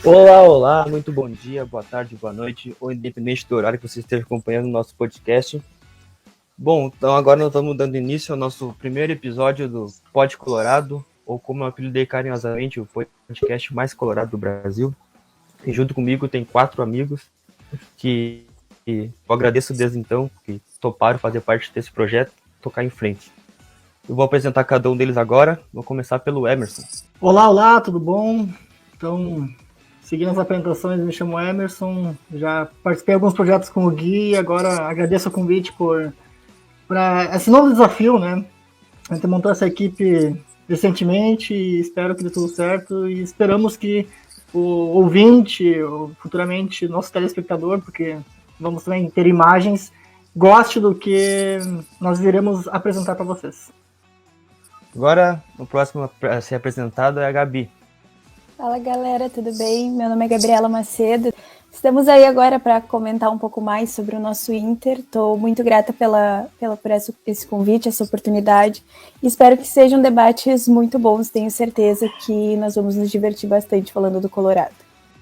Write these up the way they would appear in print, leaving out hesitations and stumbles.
Olá, olá, muito bom dia, boa tarde, boa noite, ou independente do horário que você esteja acompanhando o nosso podcast. Bom, então agora nós estamos dando início ao nosso primeiro episódio do Pod Colorado, ou como eu apelidei carinhosamente, o podcast mais colorado do Brasil. E junto comigo tem 4 amigos que eu agradeço desde então, que toparam fazer parte desse projeto, tocar em frente. Eu vou apresentar cada um deles agora, vou começar pelo Emerson. Olá, tudo bom? Então, seguindo as apresentações, me chamo Emerson, já participei de alguns projetos com o Gui e agora agradeço o convite para esse novo desafio, né? A gente montou essa equipe recentemente e espero que dê tudo certo e esperamos que o ouvinte, ou futuramente nosso telespectador, porque vamos também ter imagens, goste do que nós iremos apresentar para vocês. Agora, o próximo a ser apresentado é a Gabi. Fala galera, tudo bem? Meu nome é Gabriela Macedo. Estamos aí agora para comentar um pouco mais sobre o nosso Inter. Estou muito grata por esse convite, essa oportunidade. E espero que sejam debates muito bons. Tenho certeza que nós vamos nos divertir bastante falando do Colorado.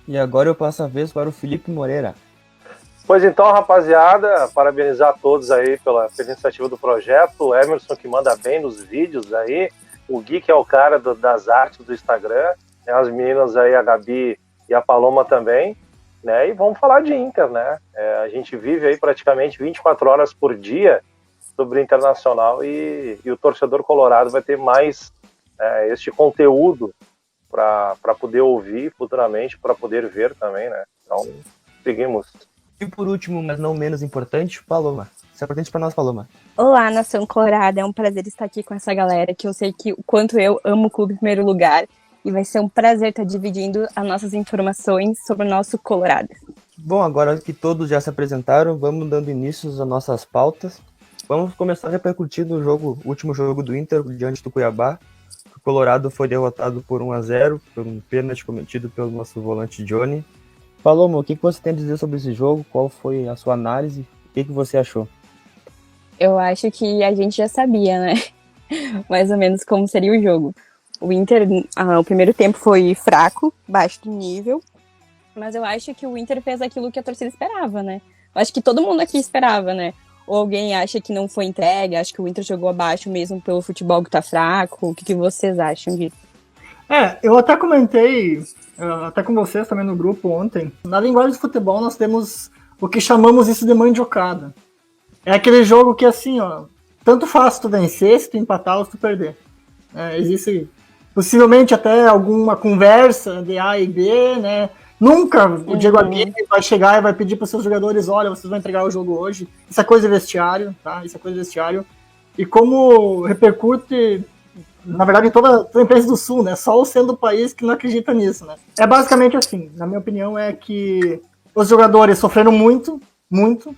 E agora eu passo a vez para o Felipe Moreira. Pois então, rapaziada, parabenizar a todos aí pela iniciativa do projeto. O Emerson que manda bem nos vídeos aí. O Gui que é o cara das artes do Instagram. As meninas aí, a Gabi e a Paloma também, né? E vamos falar de Inter, né? A gente vive aí praticamente 24 horas por dia sobre o Internacional e o torcedor colorado vai ter mais este conteúdo para poder ouvir futuramente, para poder ver também, né? Então, seguimos. E por último, mas não menos importante, Paloma. Se apresente para nós, Paloma. Olá, Nação Colorada. É um prazer estar aqui com essa galera que eu sei que o quanto eu amo o clube em primeiro lugar. E vai ser um prazer estar dividindo as nossas informações sobre o nosso Colorado. Bom, agora que todos já se apresentaram, vamos dando início às nossas pautas. Vamos começar repercutindo o último jogo do Inter diante do Cuiabá. O Colorado foi derrotado por 1-0, por um pênalti cometido pelo nosso volante Johnny. Paloma, o que você tem a dizer sobre esse jogo? Qual foi a sua análise? O que você achou? Eu acho que a gente já sabia, né? Mais ou menos como seria o jogo. O Inter, o primeiro tempo foi fraco, baixo do nível, mas eu acho que o Inter fez aquilo que a torcida esperava, né? Eu acho que todo mundo aqui esperava, né? Ou alguém acha que não foi entregue, acha que o Inter jogou abaixo mesmo pelo futebol que tá fraco? O que vocês acham disso? Eu até comentei, até com vocês também no grupo ontem, na linguagem do futebol nós temos o que chamamos isso de mandiocada. É aquele jogo que assim, ó, tanto faz tu vencer, se tu empatar ou se tu perder. Existe possivelmente até alguma conversa de A e B, né? Nunca o Diego Aguirre vai chegar e vai pedir para os seus jogadores, olha, vocês vão entregar o jogo hoje. Isso é coisa de vestiário, tá? Isso é coisa de vestiário. E como repercute, na verdade, em toda a imprensa do Sul, né? Só o sendo o país que não acredita nisso, né? É basicamente assim, na minha opinião, é que os jogadores sofreram muito, muito.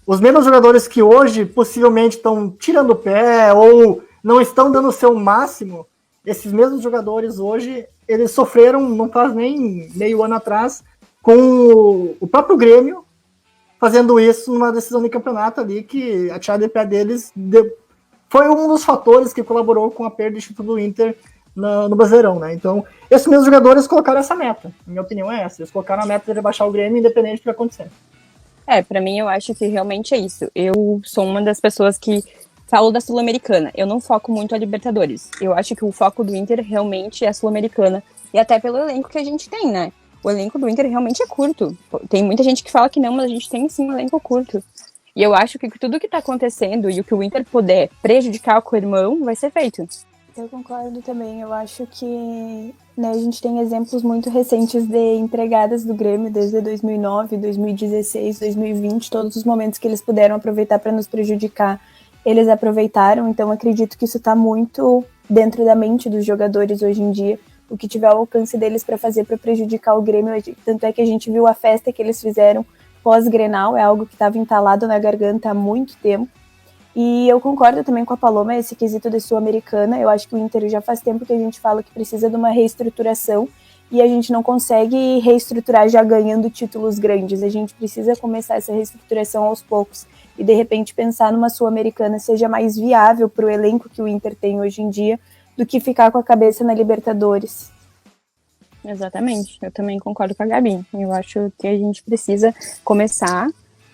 Os mesmos jogadores que hoje possivelmente estão tirando o pé ou não estão dando o seu máximo, esses mesmos jogadores hoje, eles sofreram, não faz nem meio ano atrás, com o próprio Grêmio fazendo isso numa decisão de campeonato ali, que a tirada de pé deles foi um dos fatores que colaborou com a perda de título do Inter no Brasileirão, né? Então, esses mesmos jogadores colocaram essa meta. Minha opinião é essa. Eles colocaram a meta de rebaixar o Grêmio, independente do que acontecer. Pra mim, eu acho que realmente é isso. Eu sou uma das pessoas que falo da Sul-Americana. Eu não foco muito a Libertadores. Eu acho que o foco do Inter realmente é a Sul-Americana. E até pelo elenco que a gente tem, né? O elenco do Inter realmente é curto. Tem muita gente que fala que não, mas a gente tem sim um elenco curto. E eu acho que tudo que tá acontecendo e o que o Inter puder prejudicar com o irmão vai ser feito. Eu concordo também. Eu acho que a gente tem exemplos muito recentes de entregadas do Grêmio desde 2009, 2016, 2020. Todos os momentos que eles puderam aproveitar para nos prejudicar, eles aproveitaram. Então acredito que isso está muito dentro da mente dos jogadores hoje em dia. O que tiver ao alcance deles para fazer para prejudicar o Grêmio. Tanto é que a gente viu a festa que eles fizeram pós-Grenal, é algo que estava entalado na garganta há muito tempo. E eu concordo também com a Paloma, esse quesito de Sul-Americana. Eu acho que o Inter já faz tempo que a gente fala que precisa de uma reestruturação e a gente não consegue reestruturar já ganhando títulos grandes. A gente precisa começar essa reestruturação aos poucos e, de repente, pensar numa Sul-Americana seja mais viável para o elenco que o Inter tem hoje em dia do que ficar com a cabeça na Libertadores. Exatamente, eu também concordo com a Gabi. Eu acho que a gente precisa começar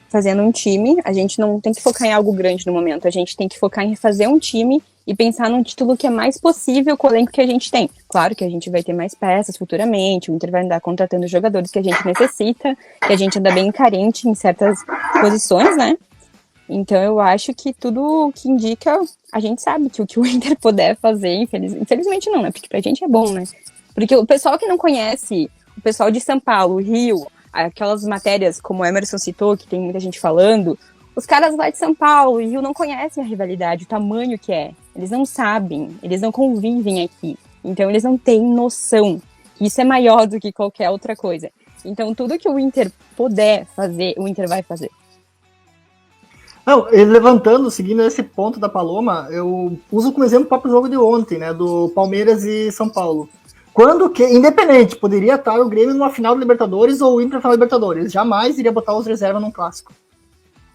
fazendo um time. A gente não tem que focar em algo grande no momento, a gente tem que focar em fazer um time e pensar num título que é mais possível com o elenco que a gente tem. Claro que a gente vai ter mais peças futuramente, o Inter vai andar contratando jogadores que a gente necessita, que a gente anda bem carente em certas posições, né? Então eu acho que tudo que indica, a gente sabe que o que o Inter puder fazer, infelizmente não, né? Porque pra gente é bom, né? Porque o pessoal que não conhece, o pessoal de São Paulo, Rio, aquelas matérias como o Emerson citou, que tem muita gente falando, os caras lá de São Paulo e Rio não conhecem a rivalidade, o tamanho que é. Eles não sabem, eles não convivem aqui. Então eles não têm noção que isso é maior do que qualquer outra coisa. Então tudo que o Inter puder fazer, o Inter vai fazer. Não, levantando, seguindo esse ponto da Paloma, eu uso como exemplo o próprio jogo de ontem, né, do Palmeiras e São Paulo. Quando que, independente, poderia estar o Grêmio numa final da Libertadores ou o Inter na final da Libertadores, jamais iria botar os reservas num clássico.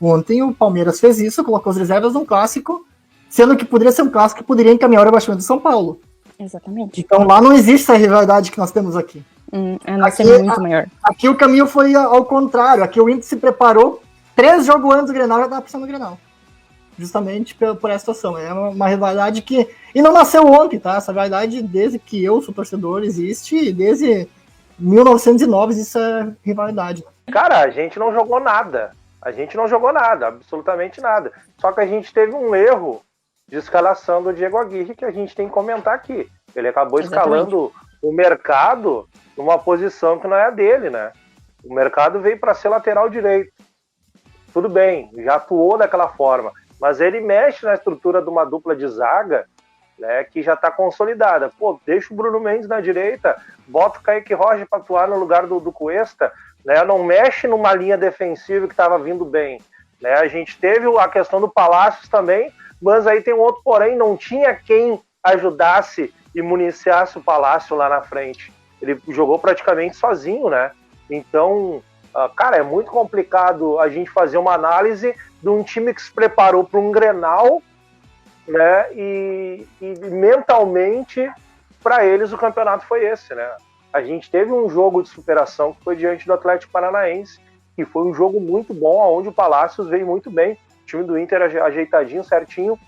Ontem o Palmeiras fez isso, colocou as reservas num clássico, sendo que poderia ser um clássico que poderia encaminhar o rebaixamento do São Paulo. Exatamente. Então lá não existe essa rivalidade que nós temos aqui. A nossa é muito maior. Aqui o caminho foi ao contrário, aqui o Inter se preparou 3 jogos antes do Grenal, já estava pensando no Grenal. Justamente por essa situação. É uma rivalidade que... E não nasceu ontem, tá? Essa rivalidade, desde que eu sou torcedor, existe. Desde 1909 existe essa rivalidade. Cara, a gente não jogou nada. A gente não jogou nada, absolutamente nada. Só que a gente teve um erro de escalação do Diego Aguirre que a gente tem que comentar aqui. Ele acabou escalando o mercado numa posição que não é a dele, né? O mercado veio para ser lateral direito. Tudo bem, já atuou daquela forma. Mas ele mexe na estrutura de uma dupla de zaga, né, que já está consolidada. Pô, deixa o Bruno Mendes na direita, bota o Kaique Rocha para atuar no lugar do Cuesta, né, não mexe numa linha defensiva que estava vindo bem. Né, a gente teve a questão do Palácios também, mas aí tem um outro porém, não tinha quem ajudasse e municiasse o Palácio lá na frente. Ele jogou praticamente sozinho, né? Então, cara, é muito complicado a gente fazer uma análise de um time que se preparou para um Grenal, né? E mentalmente, para eles, o campeonato foi esse, né? A gente teve um jogo de superação que foi diante do Atlético Paranaense, que foi um jogo muito bom, onde o Palácios veio muito bem, o time do Inter ajeitadinho, certinho.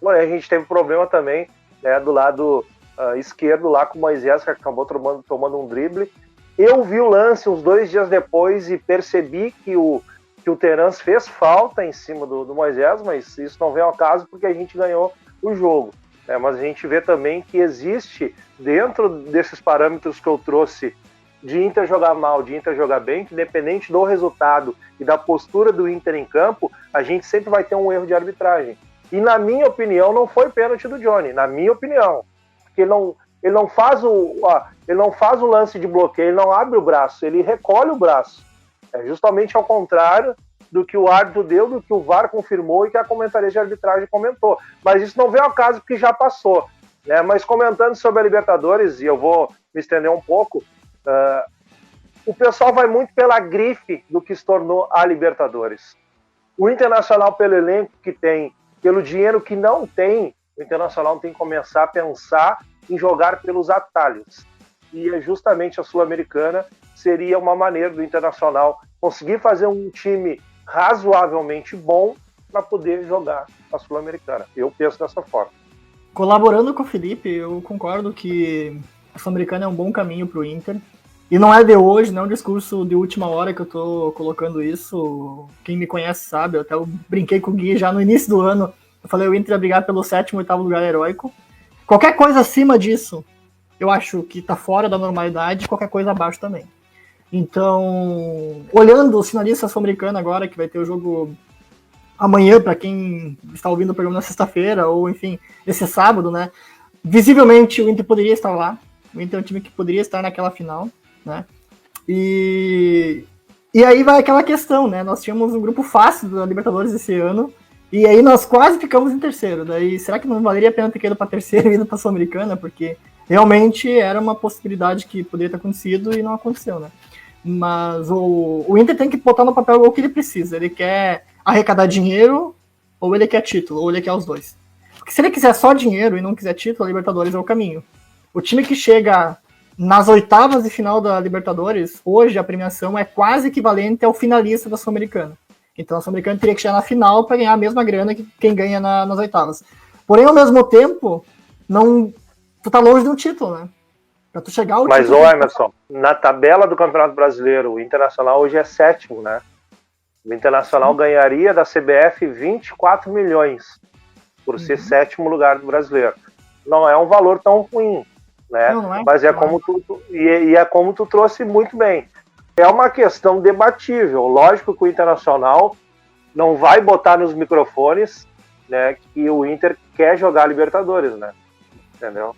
Porém, a gente teve problema também, né, do lado esquerdo, lá com o Moisés, que acabou tomando um drible. Eu vi o lance uns 2 dias depois e percebi que o Terans fez falta em cima do Moisés, mas isso não vem ao caso porque a gente ganhou o jogo. Né? Mas a gente vê também que existe, dentro desses parâmetros que eu trouxe, de Inter jogar mal, de Inter jogar bem, que independente do resultado e da postura do Inter em campo, a gente sempre vai ter um erro de arbitragem. E na minha opinião, não foi pênalti do Johnny, na minha opinião. Porque ele não faz o lance de bloqueio, ele não abre o braço, ele recolhe o braço. É justamente ao contrário do que o árbitro deu, do que o VAR confirmou e que a comentarista de arbitragem comentou. Mas isso não vem ao caso porque já passou. Né? Mas comentando sobre a Libertadores, e eu vou me estender um pouco, o pessoal vai muito pela grife do que se tornou a Libertadores. O Internacional, pelo elenco que tem, pelo dinheiro que não tem, o Internacional tem que começar a pensar em jogar pelos atalhos. E é justamente a Sul-Americana seria uma maneira do Internacional conseguir fazer um time razoavelmente bom para poder jogar a Sul-Americana. Eu penso dessa forma. Colaborando com o Felipe, eu concordo que a Sul-Americana é um bom caminho para o Inter. E não é de hoje, não é um discurso de última hora que eu estou colocando isso. Quem me conhece sabe, eu até brinquei com o Gui já no início do ano. Eu falei o Inter ia brigar pelo 7º, 8º lugar heróico. Qualquer coisa acima disso, eu acho que está fora da normalidade, qualquer coisa abaixo também. Então, olhando os finalistas sul-americanos agora, que vai ter o jogo amanhã, para quem está ouvindo o programa na sexta-feira, ou enfim, esse sábado, né? Visivelmente o Inter poderia estar lá. O Inter é um time que poderia estar naquela final, né? E aí vai aquela questão, né? Nós tínhamos um grupo fácil da Libertadores esse ano, e aí nós quase ficamos em terceiro. Daí, será que não valeria a pena ter ido para terceiro e ido para a Sul-Americana? Porque realmente era uma possibilidade que poderia ter acontecido e não aconteceu, né? Mas o Inter tem que botar no papel o que ele precisa. Ele quer arrecadar dinheiro, ou ele quer título, ou ele quer os dois. Porque se ele quiser só dinheiro e não quiser título, a Libertadores é o caminho. O time que chega nas oitavas de final da Libertadores, hoje a premiação é quase equivalente ao finalista da Sul-Americana. Então a Sul-Americana teria que chegar na final para ganhar a mesma grana que quem ganha nas oitavas. Porém, ao mesmo tempo, tu tá longe de um título, né? Pra tu chegar ao Mas, título... Emerson, na tabela do Campeonato Brasileiro, o Internacional hoje é 7º, né? O Internacional ganharia da CBF 24 milhões por ser 7º lugar do Brasileiro. Não é um valor tão ruim, né? Não é? Mas é como é como tu trouxe muito bem. É uma questão debatível. Lógico que o Internacional não vai botar nos microfones, né, que o Inter quer jogar Libertadores, né? Entendeu?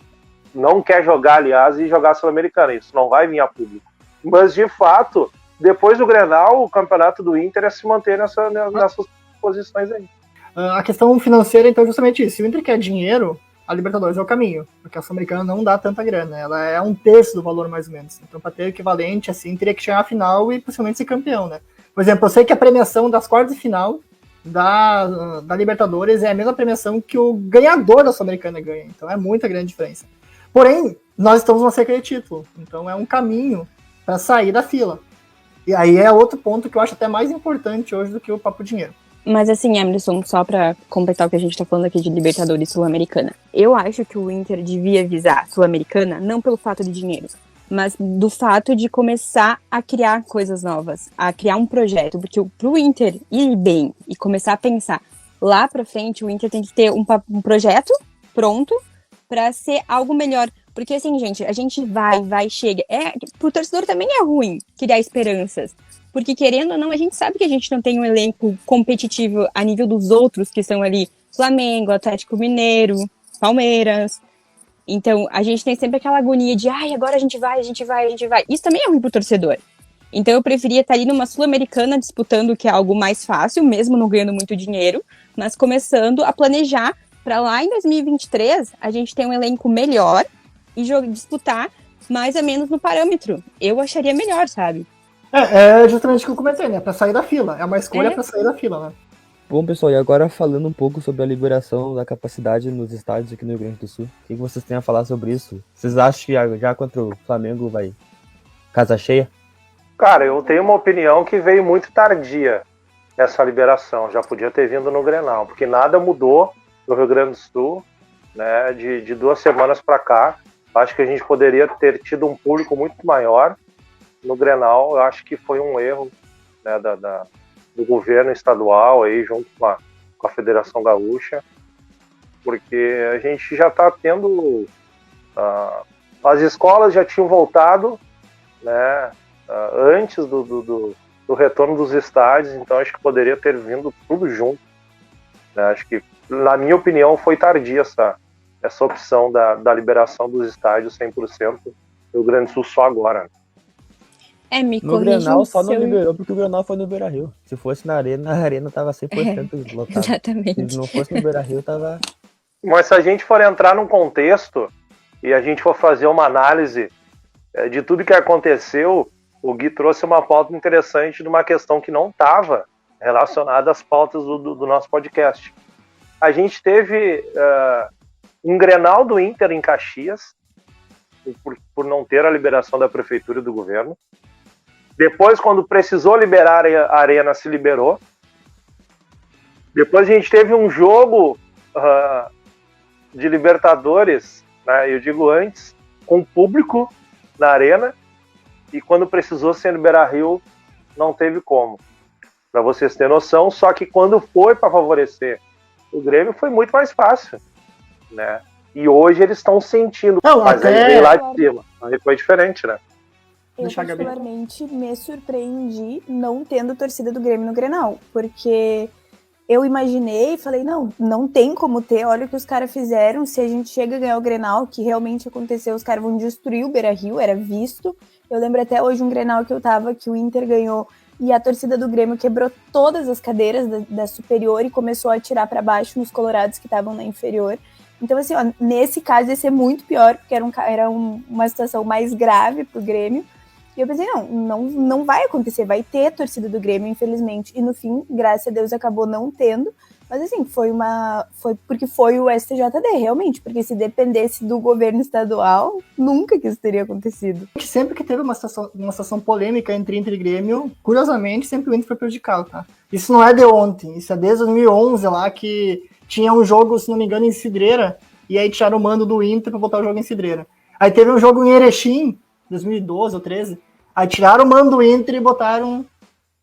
Não quer jogar, aliás, e jogar Sul-Americana. Isso não vai vir a público. Mas, de fato, depois do Grenal, o campeonato do Inter é se manter nessas posições aí. A questão financeira, então, é justamente isso. Se o Inter quer dinheiro, a Libertadores é o caminho, porque a Sul-Americana não dá tanta grana. Ela é 1/3 do valor, mais ou menos. Então, para ter o equivalente, assim, teria que chegar à final e possivelmente ser campeão, né? Por exemplo, eu sei que a premiação das quartas de final da Libertadores é a mesma premiação que o ganhador da Sul-Americana ganha. Então, é muita grande diferença. Porém, nós estamos numa seca de título. Então, é um caminho para sair da fila. E aí é outro ponto que eu acho até mais importante hoje do que o papo dinheiro. Mas assim, Emerson, só pra completar o que a gente tá falando aqui de Libertadores Sul-Americana. Eu acho que o Inter devia visar a Sul-Americana não pelo fato de dinheiro, mas do fato de começar a criar coisas novas, a criar um projeto. Porque pro Inter ir bem e começar a pensar lá pra frente, o Inter tem que ter um projeto pronto pra ser algo melhor. Porque assim, gente, a gente vai, chega. Pro torcedor também é ruim criar esperanças. Porque, querendo ou não, a gente sabe que a gente não tem um elenco competitivo a nível dos outros que são ali Flamengo, Atlético Mineiro, Palmeiras. Então, a gente tem sempre aquela agonia de agora a gente vai. Isso também é ruim pro torcedor. Então, eu preferia estar ali numa Sul-Americana disputando, que é algo mais fácil, mesmo não ganhando muito dinheiro, mas começando a planejar para lá em 2023 a gente ter um elenco melhor e disputar mais ou menos no parâmetro. Eu acharia melhor, sabe? É justamente o que eu comentei, né? Pra sair da fila. É uma escolha pra sair da fila, né? Bom, pessoal, e agora falando um pouco sobre a liberação da capacidade nos estádios aqui no Rio Grande do Sul. O que vocês têm a falar sobre isso? Vocês acham que já contra o Flamengo vai casa cheia? Cara, eu tenho uma opinião que veio muito tardia essa liberação. Já podia ter vindo no Grenal, porque nada mudou no Rio Grande do Sul, né? De 2 semanas para cá. Acho que a gente poderia ter tido um público muito maior no Grenal. Eu acho que foi um erro, né, do governo estadual aí, junto com a Federação Gaúcha, porque a gente já está tendo... as escolas já tinham voltado, né, antes do retorno dos estádios, então acho que poderia ter vindo tudo junto, né? Acho que, na minha opinião, foi tardia essa opção da liberação dos estádios 100% do Rio Grande do Sul só agora. Me No corrija Grenal só se não eu... liberou porque o Grenal foi no Beira-Rio. Se fosse na arena tava 100% lotado. Exatamente. Se não fosse no Beira-Rio, tava... Mas se a gente for entrar num contexto e a gente for fazer uma análise de tudo que aconteceu, o Gui trouxe uma pauta interessante de uma questão que não estava relacionada às pautas do nosso podcast. A gente teve um Grenal do Inter em Caxias, por não ter a liberação da prefeitura e do governo. Depois, quando precisou liberar a arena, se liberou. Depois a gente teve um jogo de Libertadores, né, eu digo antes, com público na arena, e quando precisou ser no Beira-Rio, não teve como. Para vocês terem noção, só que quando foi para favorecer o Grêmio, foi muito mais fácil, né? E hoje eles estão sentindo, mas aí veio lá de cima, aí foi diferente, né? Eu particularmente me surpreendi não tendo torcida do Grêmio no Grenal, porque eu imaginei e falei, não tem como ter, olha o que os caras fizeram, se a gente chega a ganhar o Grenal, que realmente aconteceu, os caras vão destruir o Beira-Rio, era visto. Eu lembro até hoje um Grenal que eu tava, que o Inter ganhou, e a torcida do Grêmio quebrou todas as cadeiras da superior e começou a atirar para baixo nos colorados que estavam na inferior. Então, assim, nesse caso ia ser muito pior, porque era uma situação mais grave pro Grêmio. E eu pensei, não vai acontecer, vai ter torcida do Grêmio, infelizmente. E no fim, graças a Deus, acabou não tendo. Mas assim, foi porque foi o STJD, realmente, porque se dependesse do governo estadual, nunca que isso teria acontecido. Sempre que teve uma situação polêmica entre Inter e Grêmio, curiosamente, sempre o Inter foi prejudicado, tá? Isso não é de ontem, isso é desde 2011 lá, que tinha um jogo, se não me engano, em Cidreira, e aí tiraram o mando do Inter pra botar o jogo em Cidreira. Aí teve um jogo em Erechim, 2012 ou 13, aí tiraram o mando do Inter e botaram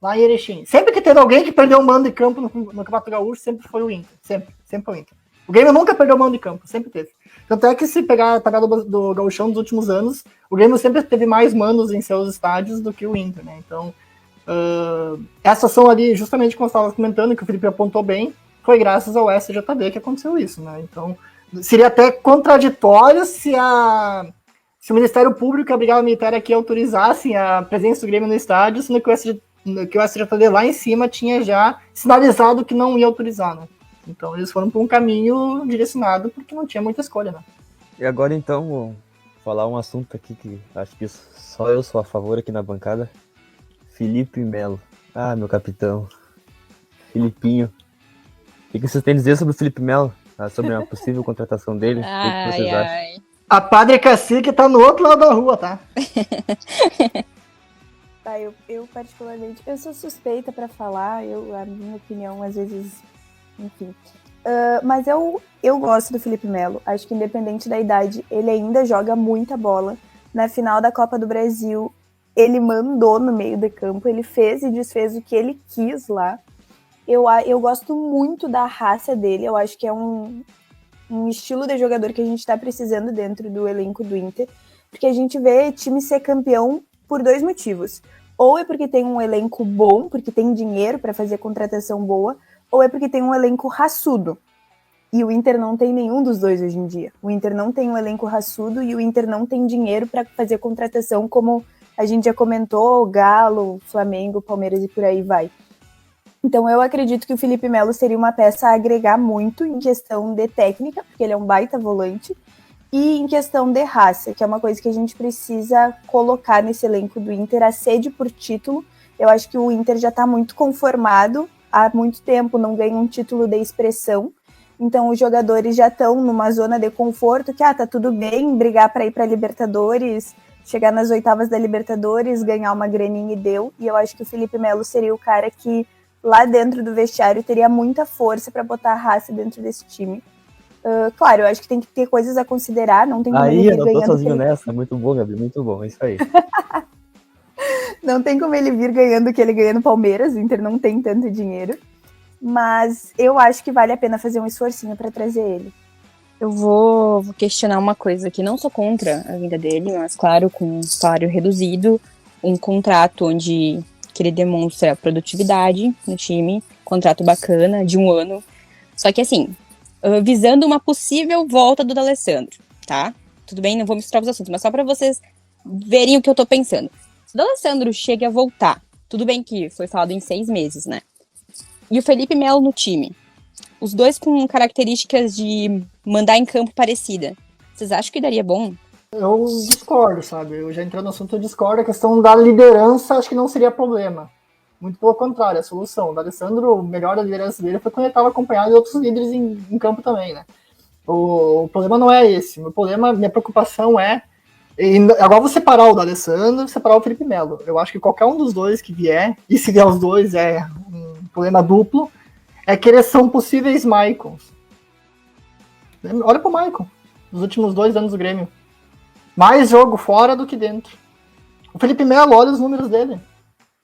lá em Erechim. Sempre que teve alguém que perdeu o mando de campo no Campeonato Gaúcho, sempre foi o Inter. Sempre foi o Inter. O Grêmio nunca perdeu o mando de campo, sempre teve. Tanto é que se pegar a tabela do Gauchão dos últimos anos, o Grêmio sempre teve mais mandos em seus estádios do que o Inter, né? Então, essa ação ali, justamente como eu estava comentando, que o Felipe apontou bem, foi graças ao STJD que aconteceu isso, né? Então, seria até contraditório se o Ministério Público e a Brigada Militar aqui autorizassem a presença do Grêmio no estádio, sendo que o STJD lá em cima tinha já sinalizado que não ia autorizar, né? Então eles foram por um caminho direcionado porque não tinha muita escolha, né? E agora então, vou falar um assunto aqui que acho que só eu sou a favor aqui na bancada. Felipe Melo. Ah, meu capitão. Filipinho. O que vocês têm a dizer sobre o Felipe Melo? Sobre a possível contratação dele? O que vocês acham? A Padre Cacique tá no outro lado da rua, tá? Tá, eu particularmente, eu sou suspeita pra falar, a minha opinião às vezes, enfim. Mas eu gosto do Felipe Melo. Acho que independente da idade, ele ainda joga muita bola. Na final da Copa do Brasil, ele mandou no meio de campo, ele fez e desfez o que ele quis lá. Eu gosto muito da raça dele, eu acho que é um estilo de jogador que a gente tá precisando dentro do elenco do Inter, porque a gente vê time ser campeão por 2 motivos. Ou é porque tem um elenco bom, porque tem dinheiro para fazer contratação boa, ou é porque tem um elenco raçudo. E o Inter não tem nenhum dos dois hoje em dia. O Inter não tem um elenco raçudo e o Inter não tem dinheiro para fazer contratação como a gente já comentou, Galo, Flamengo, Palmeiras e por aí vai. Então eu acredito que o Felipe Melo seria uma peça a agregar muito em questão de técnica, porque ele é um baita volante, e em questão de raça, que é uma coisa que a gente precisa colocar nesse elenco do Inter, a sede por título. Eu acho que o Inter já está muito conformado, há muito tempo não ganha um título de expressão, então os jogadores já estão numa zona de conforto, que tá tudo bem brigar para ir para a Libertadores, chegar nas oitavas da Libertadores, ganhar uma graninha e deu, e eu acho que o Felipe Melo seria o cara que lá dentro do vestiário teria muita força para botar a raça dentro desse time. Claro, eu acho que tem que ter coisas a considerar, não tem como Aí, ele vir eu não tô ganhando. sozinho nessa, muito bom, Gabi, muito bom, é isso aí. Não tem como ele vir ganhando o que ele ganha no Palmeiras, o Inter não tem tanto dinheiro, mas eu acho que vale a pena fazer um esforcinho para trazer ele. Eu vou questionar uma coisa que não sou contra a vinda dele, mas claro, com um salário reduzido, um contrato onde que ele demonstra produtividade no time, contrato bacana, de 1 ano. Só que assim, visando uma possível volta do D'Alessandro, tá? Tudo bem, não vou misturar os assuntos, mas só para vocês verem o que eu tô pensando. Se o D'Alessandro chega a voltar, tudo bem que foi falado em 6 meses, né? E o Felipe Melo no time, os dois com características de mandar em campo parecida, vocês acham que daria bom? Eu discordo, sabe? Eu já entrei no assunto, eu discordo. A questão da liderança, acho que não seria problema. Muito pelo contrário, a solução. O D'Alessandro, o melhor da liderança dele foi quando ele estava acompanhado de outros líderes em campo também, né? O problema não é esse. Meu problema, minha preocupação é... Agora vou separar o D'Alessandro e separar o Felipe Melo. Eu acho que qualquer um dos dois que vier, e se vier os dois é um problema duplo, é que eles são possíveis Maicons. Olha pro Maicon, nos últimos 2 anos do Grêmio. Mais jogo fora do que dentro. O Felipe Melo, olha os números dele.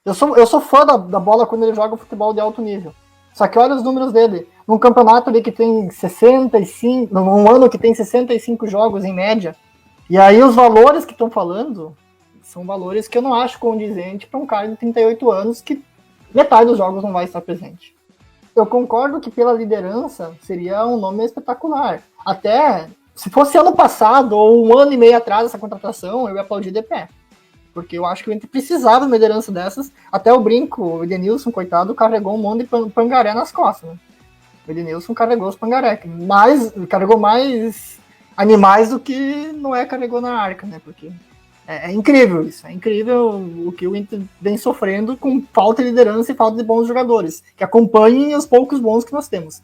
Eu sou fã da bola quando ele joga futebol de alto nível. Só que olha os números dele. Num campeonato ali que tem 65... Num ano que tem 65 jogos em média. E aí os valores que estão falando são valores que eu não acho condizente para um cara de 38 anos que metade dos jogos não vai estar presente. Eu concordo que pela liderança seria um nome espetacular. Até... Se fosse ano passado ou 1 ano e meio atrás essa contratação, eu ia aplaudir de pé. Porque eu acho que o Inter precisava de uma liderança dessas. Até o brinco, o Edenilson, coitado, carregou um monte de pangaré nas costas. Né? O Edenilson carregou os pangaré. Carregou mais animais do que Noé carregou na arca, né? Porque É incrível isso, é incrível o que o Inter vem sofrendo com falta de liderança e falta de bons jogadores, que acompanhem os poucos bons que nós temos.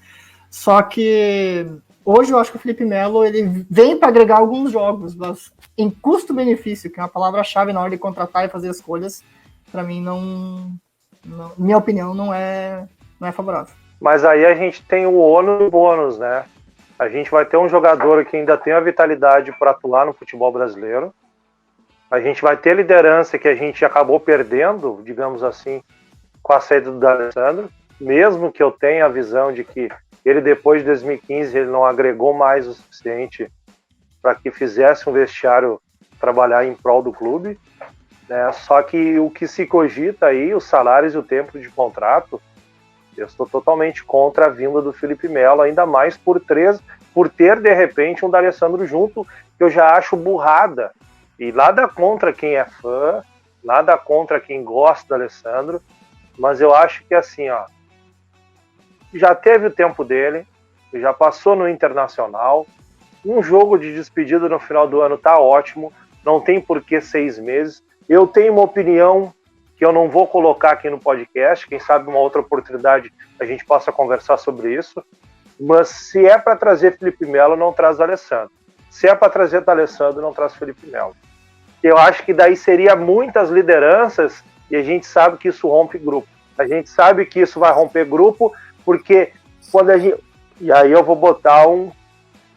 Só que hoje eu acho que o Felipe Melo ele vem para agregar alguns jogos, mas em custo-benefício, que é uma palavra-chave na hora de contratar e fazer escolhas, para mim minha opinião não é favorável. Mas aí a gente tem o ônus e o bônus, né? A gente vai ter um jogador que ainda tem a vitalidade para atuar no futebol brasileiro. A gente vai ter liderança que a gente acabou perdendo, digamos assim, com a saída do D'Alessandro, mesmo que eu tenha a visão de que ele, depois de 2015, ele não agregou mais o suficiente para que fizesse um vestiário trabalhar em prol do clube, né? Só que o que se cogita aí, os salários e o tempo de contrato, eu estou totalmente contra a vinda do Felipe Melo, ainda mais por ter, de repente, um D'Alessandro junto, que eu já acho burrada. E nada contra quem é fã, nada contra quem gosta do D'Alessandro, mas eu acho que assim, ó, já teve o tempo dele, já passou no Internacional, um jogo de despedida no final do ano tá ótimo, não tem por que 6 meses. Eu tenho uma opinião que eu não vou colocar aqui no podcast, quem sabe uma outra oportunidade a gente possa conversar sobre isso, mas se é para trazer Felipe Melo, não traz D'Alessandro. Se é para trazer D'Alessandro, não traz Felipe Melo. Eu acho que daí seria muitas lideranças e a gente sabe que isso rompe grupo. A gente sabe que isso vai romper grupo porque quando a gente... E aí eu vou botar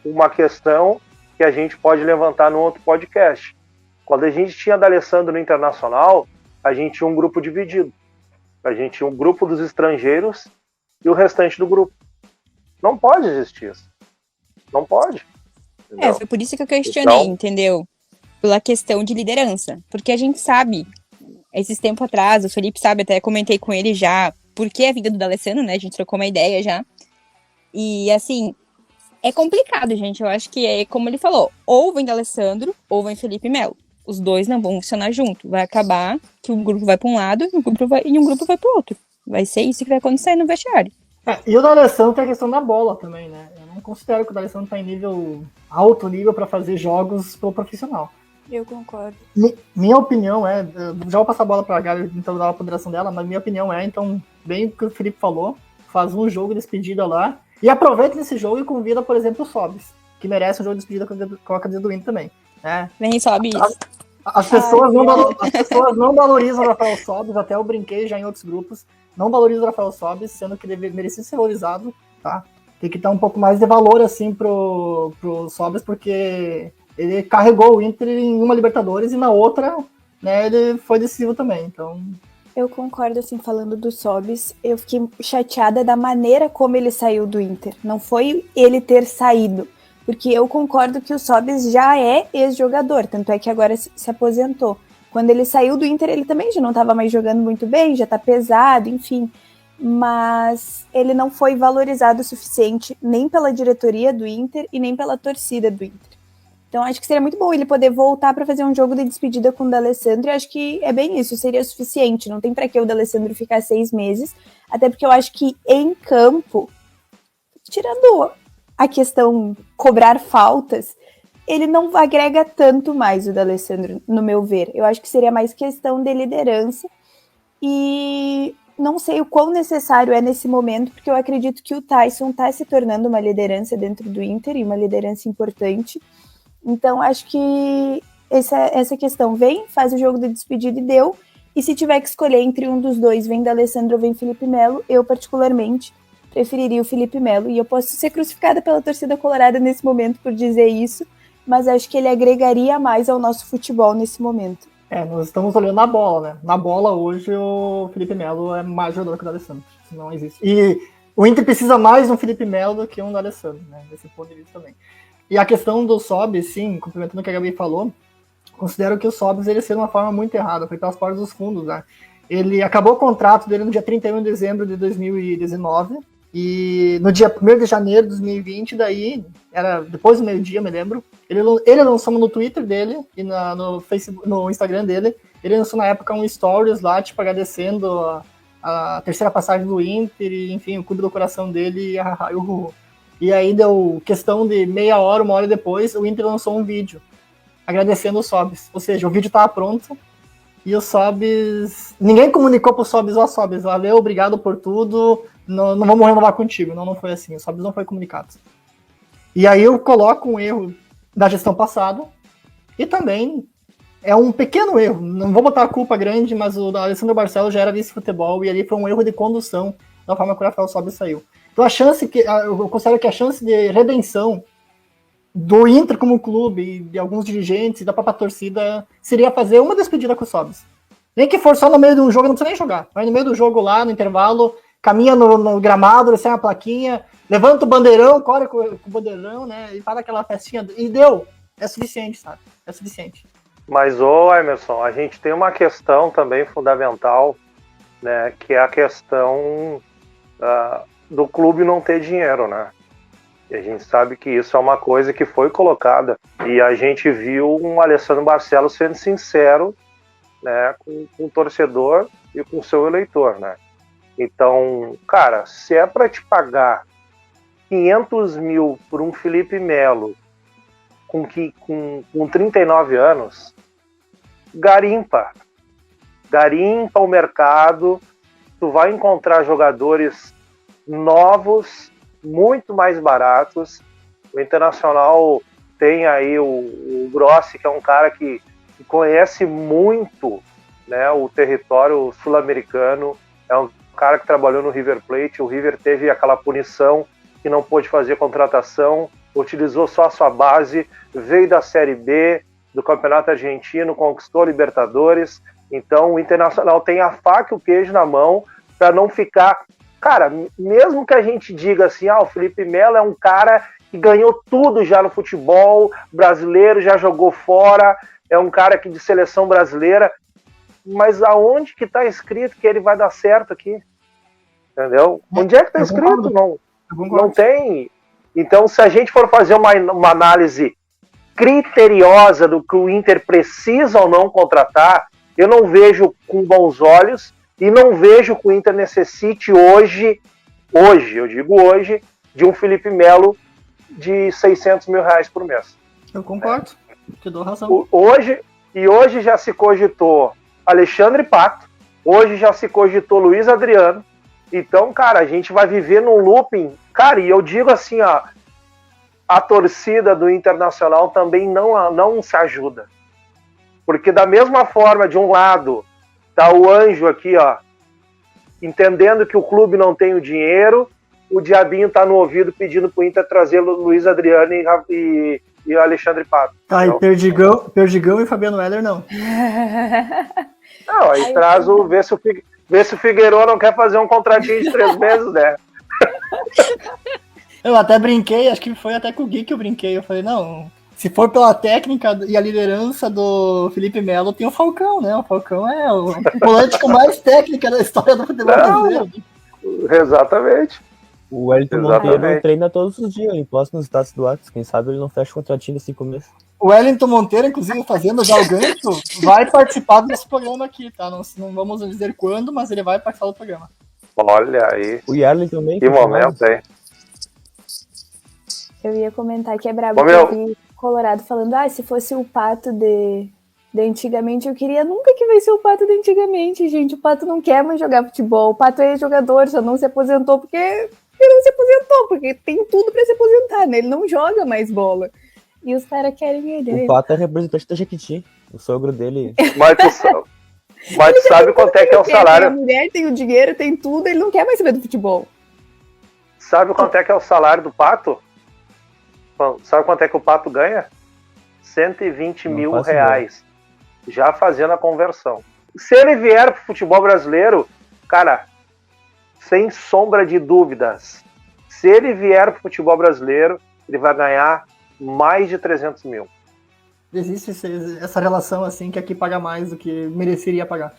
uma questão que a gente pode levantar no outro podcast. Quando a gente tinha D'Alessandro no Internacional, a gente tinha um grupo dividido. A gente tinha um grupo dos estrangeiros e o restante do grupo. Não pode existir isso. Não pode. Entendeu? Foi por isso que eu questionei, então, entendeu? Pela questão de liderança. Porque a gente sabe, esses tempos atrás, o Felipe sabe, até comentei com ele já, por que a vida do D'Alessandro, né? A gente trocou uma ideia já. E, assim, é complicado, gente. Eu acho que é como ele falou, ou vem D'Alessandro, ou vem Felipe Melo. Os dois não vão funcionar junto. Vai acabar que um grupo vai para um lado e um grupo vai para o outro. Vai ser isso que vai acontecer no vestiário. E o D'Alessandro tem a questão da bola também, né? Eu não considero que o D'Alessandro está em alto nível para fazer jogos pro profissional. Eu concordo. Minha opinião já vou passar a bola para a Gabi, então dar a ponderação dela, mas minha opinião então, bem o que o Felipe falou, faz um jogo de despedida lá, e aproveita nesse jogo e convida, por exemplo, o Sobis, que merece um jogo de despedida com a camisa do Inter também. Né? Vem, Sobis. As pessoas não valorizam o Rafael Sobis, até eu brinquei já em outros grupos, não valorizam o Rafael Sobis, sendo que ele merecia ser valorizado, tá? Tem que dar um pouco mais de valor, assim, pro Sobis, porque ele carregou o Inter em uma Libertadores e na outra, né, ele foi decisivo também, então... Eu concordo, assim, falando do Sobis, eu fiquei chateada da maneira como ele saiu do Inter. Não foi ele ter saído, porque eu concordo que o Sobis já é ex-jogador, tanto é que agora se aposentou. Quando ele saiu do Inter, ele também já não estava mais jogando muito bem, já está pesado, enfim. Mas ele não foi valorizado o suficiente nem pela diretoria do Inter e nem pela torcida do Inter. Então acho que seria muito bom ele poder voltar para fazer um jogo de despedida com o D'Alessandro, e acho que é bem isso, seria suficiente. Não tem para que o D'Alessandro ficar 6 meses, até porque eu acho que em campo, tirando a questão cobrar faltas, ele não agrega tanto mais o D'Alessandro, no meu ver. Eu acho que seria mais questão de liderança e não sei o quão necessário é nesse momento, porque eu acredito que o Tyson está se tornando uma liderança dentro do Inter e uma liderança importante. Então, acho que essa questão vem, faz o jogo de despedida e deu. E se tiver que escolher entre um dos dois, vem D'Alessandro ou vem Felipe Melo, eu particularmente preferiria o Felipe Melo. E eu posso ser crucificada pela torcida colorada nesse momento por dizer isso, mas acho que ele agregaria mais ao nosso futebol nesse momento. Nós estamos olhando na bola, né? Na bola, hoje, o Felipe Melo é mais jogador que o D'Alessandro. Isso não existe. E o Inter precisa mais de um Felipe Melo do que um D'Alessandro, né? Desse ponto de vista também. E a questão do Sobis, sim, complementando o que a Gabi falou, considero que o Sobis ele saiu de uma forma muito errada, foi pelas portas dos fundos, né? Ele acabou o contrato dele no dia 31 de dezembro de 2019, e no dia 1º de janeiro de 2020, daí, era depois do meio-dia, me lembro, ele lançou no Twitter dele e no Facebook, no Instagram dele, ele lançou na época um stories lá, tipo, agradecendo a terceira passagem do Inter, e, enfim, o clube do coração dele e o E aí deu questão de meia hora, 1 hora depois, o Inter lançou um vídeo agradecendo o Sobis. Ou seja, o vídeo estava pronto e o Sobis... Ninguém comunicou pro Sobis, ó Sobis, valeu, obrigado por tudo, não vamos renovar contigo. Não foi assim, o Sobis não foi comunicado. E aí eu coloco um erro da gestão passada e também é um pequeno erro. Não vou botar a culpa grande, mas o Alessandro Barcelos já era vice-futebol e ali foi um erro de condução da forma que o Rafael Sobis saiu. Então eu considero que a chance de redenção do Inter como clube, de alguns dirigentes e da própria torcida, seria fazer uma despedida com o Sobis. Nem que for só no meio de um jogo, não precisa nem jogar. Vai no meio do jogo lá, no intervalo, caminha no gramado, recebe a plaquinha, levanta o bandeirão, corre com o bandeirão, né, e faz aquela festinha, e deu. É suficiente, sabe? É suficiente. Mas, Emerson, a gente tem uma questão também fundamental, né, que é a questão do clube não ter dinheiro, né? E a gente sabe que isso é uma coisa que foi colocada. E a gente viu um Alessandro Barcelos sendo sincero, né, com o torcedor e com o seu eleitor, né? Então, cara, se é para te pagar 500 mil por um Felipe Melo com 39 anos, garimpa o mercado, tu vai encontrar jogadores novos, muito mais baratos. O Internacional tem aí o Grossi, que é um cara que conhece muito, né, o território sul-americano, é um cara que trabalhou no River Plate, o River teve aquela punição que não pôde fazer contratação, utilizou só a sua base, veio da Série B, do Campeonato Argentino, conquistou a Libertadores. Então o Internacional tem a faca e o queijo na mão para não ficar... Cara, mesmo que a gente diga assim, o Felipe Melo é um cara que ganhou tudo já no futebol brasileiro, já jogou fora, é um cara que de seleção brasileira, mas aonde que está escrito que ele vai dar certo aqui? Entendeu? Onde é que está escrito? Não tem. Então, se a gente for fazer uma análise criteriosa do que o Inter precisa ou não contratar, eu não vejo com bons olhos e não vejo que o Inter necessite hoje, eu digo hoje, de um Felipe Melo de 600 mil reais por mês. Eu concordo, te dou razão. Hoje já se cogitou Alexandre Pato, hoje já se cogitou Luiz Adriano. Então, cara, a gente vai viver num looping. Cara, e eu digo assim, a torcida do Internacional também não se ajuda. Porque da mesma forma, de um lado, tá o Anjo aqui, entendendo que o clube não tem o dinheiro, o diabinho tá no ouvido pedindo pro Inter trazer Luiz Adriano e Alexandre Pato. Tá, e Perdigão e Fabiano Heller não. Não, aí traz vê se o Figueiredo não quer fazer um contratinho de 3 meses, né? Eu até brinquei, acho que foi até com o Gui que eu brinquei. Eu falei, não, se for pela técnica e a liderança do Felipe Melo, tem o Falcão, né? O Falcão é o volante com mais técnica da história do futebol brasileiro. Exatamente. O Wellington Monteiro treina todos os dias, ele posta nos status do WhatsApp. Quem sabe ele não fecha o contratinho assim começo. O Wellington Monteiro, inclusive, fazendo já o gancho, vai participar desse programa aqui, tá? Não vamos dizer quando, mas ele vai participar do programa. Olha aí. O Yarley também. Que momento, hein? Eu ia comentar que é brabo que eu vi Colorado falando, se fosse o Pato de antigamente, eu queria nunca que vai ser o Pato de antigamente, gente. O Pato não quer mais jogar futebol. O Pato é jogador, só não se aposentou porque tem tudo pra se aposentar, né? Ele não joga mais bola. E os caras querem ele. O Pato é representante da Jequiti. O sogro dele. Mas tu sabe quanto é que é o salário? A mulher tem o dinheiro, tem tudo, ele não quer mais saber do futebol. Sabe quanto é que é o salário do Pato? Sabe quanto é que o Pato ganha? 120 mil reais. Já fazendo a conversão. Se ele vier pro futebol brasileiro, cara, sem sombra de dúvidas, se ele vier pro futebol brasileiro, ele vai ganhar mais de 300 mil. Existe essa relação assim que aqui paga mais do que mereceria pagar.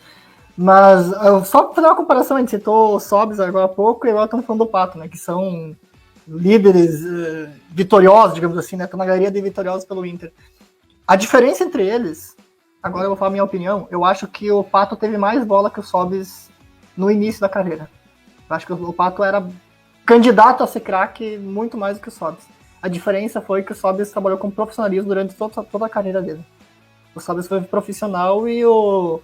Mas só para fazer uma comparação, a gente citou o Sobis agora há pouco e agora estamos falando do Pato, né? Que são líderes vitoriosos, digamos assim, né? Estão na galeria de vitoriosos pelo Inter. A diferença entre eles, agora eu vou falar a minha opinião, eu acho que o Pato teve mais bola que o Sobis no início da carreira. Eu acho que o Pato era candidato a ser craque muito mais do que o Sobis. A diferença foi que o Sobis trabalhou com profissionalismo durante toda a carreira dele. O Sobis foi profissional e o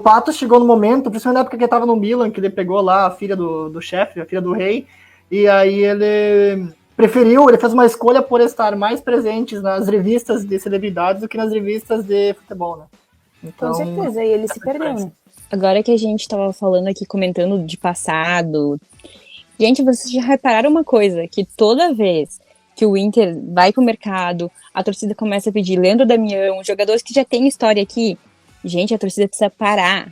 Pato chegou no momento, principalmente na época que ele estava no Milan, que ele pegou lá a filha do chefe, a filha do rei, e aí ele fez uma escolha por estar mais presente nas revistas de celebridades do que nas revistas de futebol, né? Então, com certeza, e ele se perdeu, né? Agora que a gente tava falando aqui, comentando de passado, gente, vocês já repararam uma coisa, que toda vez que o Inter vai pro mercado, a torcida começa a pedir Leandro Damião, jogadores que já têm história aqui, gente, a torcida precisa parar.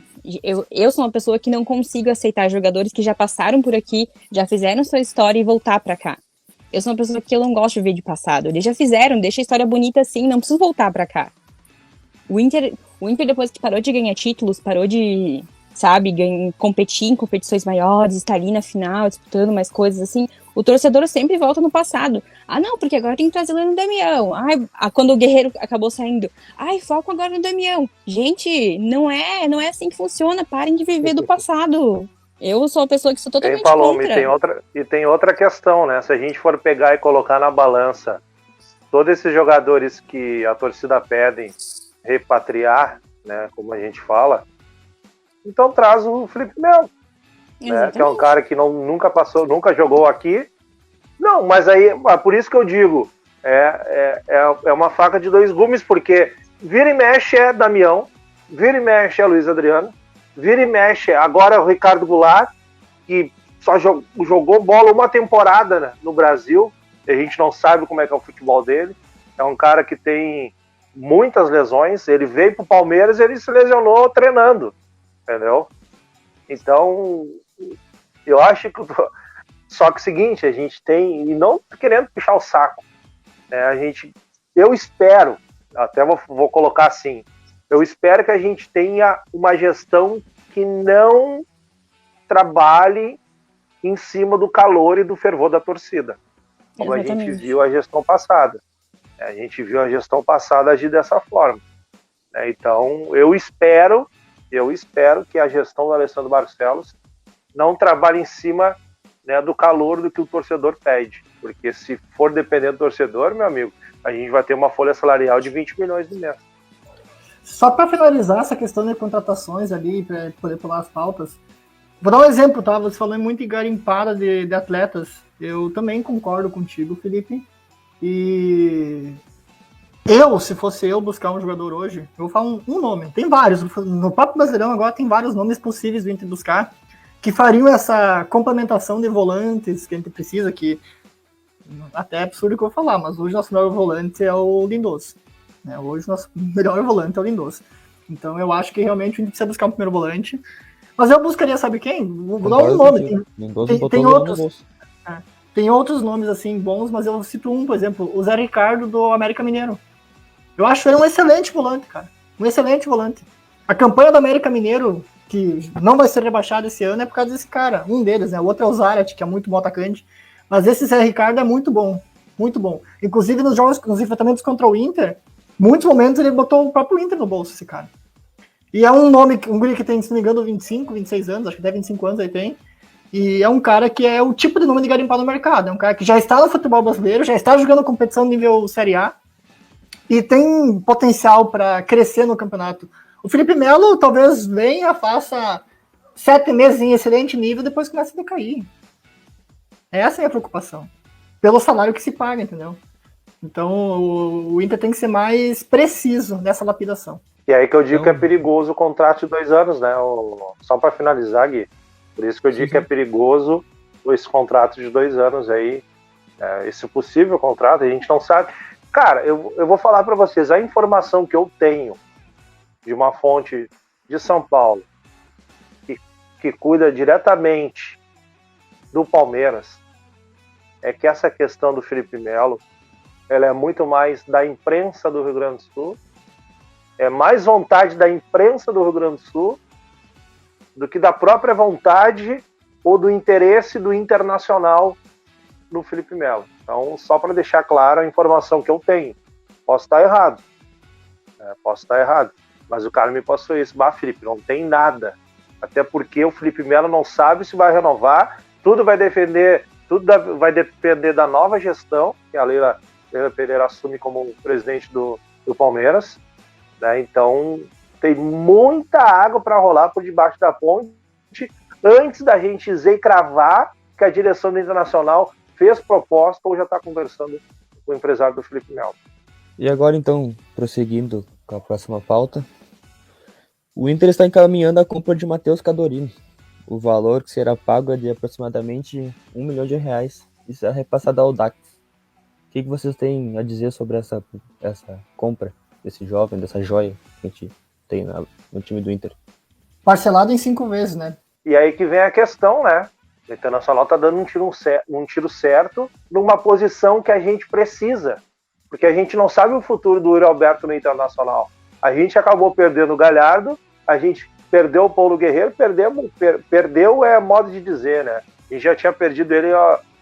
Eu sou uma pessoa que não consigo aceitar jogadores que já passaram por aqui, já fizeram sua história e voltar pra cá. Eu sou uma pessoa que eu não gosto de ver de passado. Eles já fizeram, deixa a história bonita assim, não preciso voltar pra cá. O Inter, depois que parou de ganhar títulos, parou de, sabe, competir em competições maiores, estar ali na final, disputando mais coisas assim, o torcedor sempre volta no passado. Ah, não, porque agora tem que trazer o Damião. Ai, quando o Guerreiro acabou saindo, ai, foco agora no Damião. Gente, não é assim que funciona, parem de viver do passado. Eu sou uma pessoa que sou totalmente contra. E tem outra questão, né? Se a gente for pegar e colocar na balança todos esses jogadores que a torcida pedem repatriar, né, como a gente fala, então traz o Felipe Melo, né, que é um cara que nunca jogou aqui. Não, mas aí, por isso que eu digo, é uma faca de dois gumes, porque vira e mexe é Damião, vira e mexe é Luiz Adriano, vira e mexe agora é o Ricardo Goulart, que só jogou bola uma temporada, né, no Brasil, e a gente não sabe como é que é o futebol dele. É um cara que tem muitas lesões, ele veio pro Palmeiras e ele se lesionou treinando, entendeu? Então, eu acho que... Só que é o seguinte, a gente tem... E não querendo puxar o saco, né? Eu espero, até vou colocar assim, eu espero que a gente tenha uma gestão que não trabalhe em cima do calor e do fervor da torcida, como Exatamente. A gente viu a gestão passada. A gente viu a gestão passada agir dessa forma. Então, eu espero que a gestão do Alessandro Barcelos não trabalhe em cima, né, do calor do que o torcedor pede. Porque se for depender do torcedor, meu amigo, a gente vai ter uma folha salarial de 20 milhões de mês. Só para finalizar essa questão de contratações ali, para poder pular as pautas, vou dar um exemplo, tá? Você falou muito em garimpada de atletas. Eu também concordo contigo, Felipe. E se fosse eu buscar um jogador hoje, eu vou falar um nome. Tem vários. No Papo Brasileirão agora tem vários nomes possíveis de buscar que fariam essa complementação de volantes que a gente precisa, que até é absurdo que eu vou falar, mas hoje nosso melhor volante é o Lindoso. Hoje o nosso melhor volante é o Lindoso. Então eu acho que realmente a gente precisa buscar um primeiro volante. Mas eu buscaria, sabe quem? Vou dar um nome. Tem outros. Tem outros nomes assim bons, mas eu cito um, por exemplo, o Zé Ricardo do América Mineiro. Eu acho ele um excelente volante, cara. Um excelente volante. A campanha do América Mineiro, que não vai ser rebaixado esse ano, é por causa desse cara. Um deles, né? O outro é o Zarat, que é muito bom atacante. Mas esse Zé Ricardo é muito bom. Muito bom. Inclusive nos jogos, nos enfrentamentos contra o Inter, muitos momentos ele botou o próprio Inter no bolso, esse cara. E é um guri que tem, se não me engano, 25, 26 anos, acho que até 25 anos aí tem. E é um cara que é o tipo de nome de garimpar no mercado. É um cara que já está no futebol brasileiro, já está jogando competição nível Série A e tem potencial para crescer no campeonato. O Felipe Melo talvez venha, faça 7 meses em excelente nível, depois começa a decair. Essa é a preocupação. Pelo salário que se paga, entendeu? Então o Inter tem que ser mais preciso nessa lapidação. E aí que eu digo que é perigoso o contrato de 2 anos, né? Só para finalizar, Gui. Por isso que eu digo que é perigoso esse contrato de 2 anos aí, esse possível contrato, a gente não sabe. Cara, eu vou falar para vocês, a informação que eu tenho de uma fonte de São Paulo, que cuida diretamente do Palmeiras, é que essa questão do Felipe Melo, ela é muito mais da imprensa do Rio Grande do Sul, é mais vontade da imprensa do Rio Grande do Sul do que da própria vontade ou do interesse do Internacional no Felipe Melo. Então, só para deixar claro a informação que eu tenho. Posso estar errado. Mas o cara me passou isso. Felipe, não tem nada. Até porque o Felipe Melo não sabe se vai renovar. Tudo vai depender da nova gestão, que a Leila Pereira assume como presidente do Palmeiras. né? Então tem muita água para rolar por debaixo da ponte antes da gente dizer e cravar que a direção do Internacional fez proposta ou já está conversando com o empresário do Felipe Melo. E agora, então, prosseguindo com a próxima pauta, o Inter está encaminhando a compra de Matheus Cadorini. O valor que será pago é de aproximadamente R$1 milhão e será repassado ao Dax. O que vocês têm a dizer sobre essa compra desse jovem, dessa joia que a gente tem no time do Inter? Parcelado em 5 vezes, né? E aí que vem a questão, né? O Internacional está dando um tiro certo numa posição que a gente precisa. Porque a gente não sabe o futuro do Yuri Alberto no Internacional. A gente acabou perdendo o Galhardo, a gente perdeu o Paulo Guerreiro, perdeu é modo de dizer, né? A gente já tinha perdido ele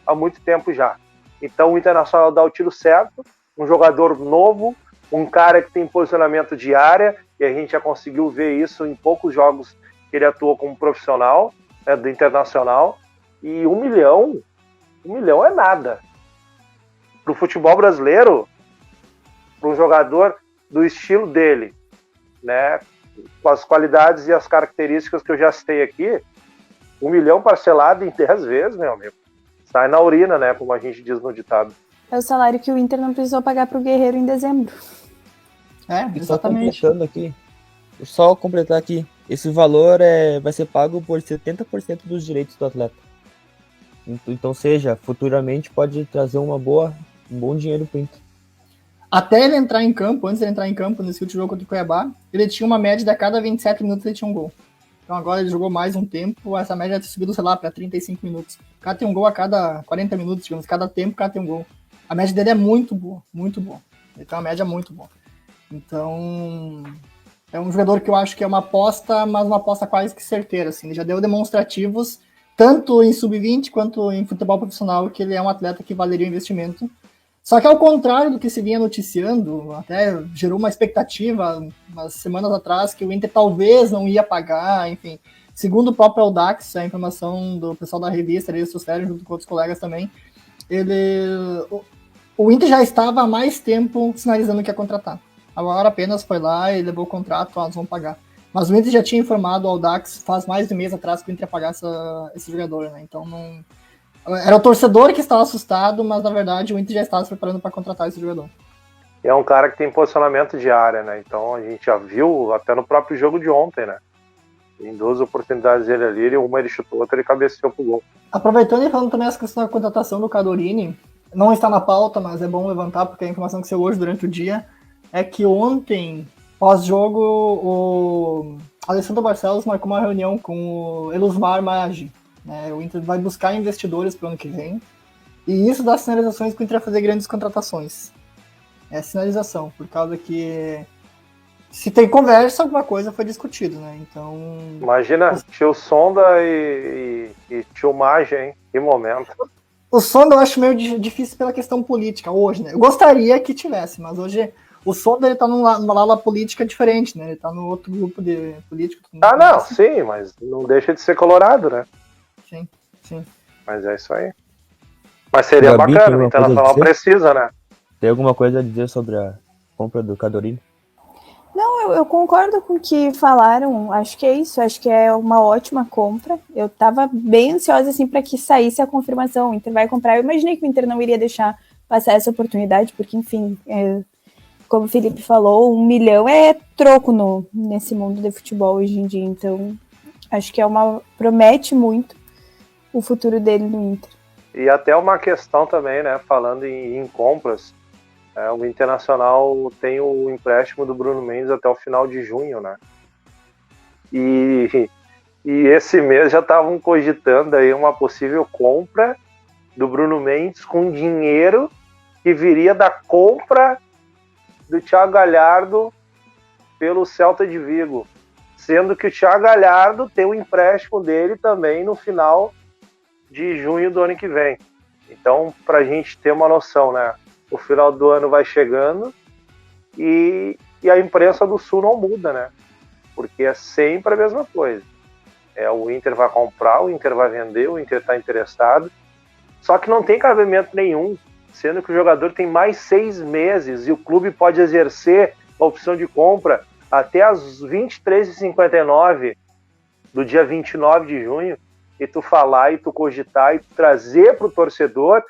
há muito tempo já. Então o Internacional dá o tiro certo, um jogador novo, um cara que tem posicionamento de área, e a gente já conseguiu ver isso em poucos jogos que ele atuou como profissional, né, do Internacional. E R$1 milhão é nada. Para o futebol brasileiro, para um jogador do estilo dele, né, com as qualidades e as características que eu já citei aqui, R$1 milhão parcelado em 10 vezes, meu amigo, sai na urina, né, como a gente diz no ditado. É o salário que o Inter não precisou pagar para o Guerreiro em dezembro. Exatamente. Só completar aqui, esse valor vai ser pago por 70% dos direitos do atleta. Então, futuramente pode trazer um bom dinheiro para o Inter. Até ele entrar em campo, antes de ele entrar em campo nesse último jogo contra o Cuiabá, ele tinha uma média de a cada 27 minutos ele tinha um gol. Então agora ele jogou mais um tempo, essa média tem subido, sei lá, para 35 minutos. O cara tem um gol a cada 40 minutos, digamos, cada tempo o cara tem um gol. A média dele é muito boa, muito boa. Ele tem uma média muito boa. Então, é um jogador que eu acho que é uma aposta, mas uma aposta quase que certeira, assim. Ele já deu demonstrativos, tanto em sub-20 quanto em futebol profissional, que ele é um atleta que valeria o investimento. Só que ao contrário do que se vinha noticiando, até gerou uma expectativa umas semanas atrás que o Inter talvez não ia pagar, enfim. Segundo o próprio Audax, a informação do pessoal da revista, eles trouxeram junto com outros colegas também, o Inter já estava há mais tempo sinalizando que ia contratar. Agora apenas foi lá e levou o contrato, nós vamos pagar. Mas o Inter já tinha informado o Audax faz mais de um mês atrás que o Inter ia pagar esse jogador, né? Então não... Era o torcedor que estava assustado, mas na verdade o Inter já estava se preparando para contratar esse jogador. É um cara que tem posicionamento de área, né? Então a gente já viu até no próprio jogo de ontem, né? Em 2 oportunidades dele ali, uma ele chutou, outra ele cabeceou pro gol. Aproveitando e falando também essa questão da contratação do Cadorini, não está na pauta, mas é bom levantar porque a informação que saiu hoje durante o dia é que ontem, pós-jogo, o Alessandro Barcelos marcou uma reunião com o Elusmar Maggi. O Inter vai buscar investidores para o ano que vem. E isso dá sinalizações que o Inter vai fazer grandes contratações. É sinalização, por causa que se tem conversa, alguma coisa foi discutido, né? Então... Imagina, tio Sonda e tio Maggi, hein? Que momento. O Sonda eu acho meio difícil pela questão política hoje, né? Eu gostaria que tivesse, mas hoje o Sonda ele tá numa ala política diferente, né? Ele tá no outro grupo de político. Não, sim, mas não deixa de ser colorado, né? Sim. Mas é isso aí. Mas seria Gabi, bacana, o Internacional precisa, né? Tem alguma coisa a dizer sobre a compra do Cadorini? Não, eu concordo com o que falaram, acho que é isso, acho que é uma ótima compra. Eu tava bem ansiosa assim para que saísse a confirmação, o Inter vai comprar. Eu imaginei que o Inter não iria deixar passar essa oportunidade, porque enfim, como o Felipe falou, R$1 milhão é troco nesse mundo de futebol hoje em dia, então acho que promete muito o futuro dele no Inter. E até uma questão também, né, falando em compras, o Internacional tem o empréstimo do Bruno Mendes até o final de junho, né? E esse mês já estavam cogitando aí uma possível compra do Bruno Mendes com dinheiro que viria da compra do Thiago Galhardo pelo Celta de Vigo, sendo que o Thiago Galhardo tem o empréstimo dele também no final de junho do ano que vem. Então, para a gente ter uma noção, né? O final do ano vai chegando e a imprensa do Sul não muda, né? Porque é sempre a mesma coisa. O Inter vai comprar, o Inter vai vender, o Inter está interessado. Só que não tem cabimento nenhum, sendo que o jogador tem mais 6 meses e o clube pode exercer a opção de compra até as 23h59 do dia 29 de junho, e tu falar e tu cogitar e tu trazer para o torcedor,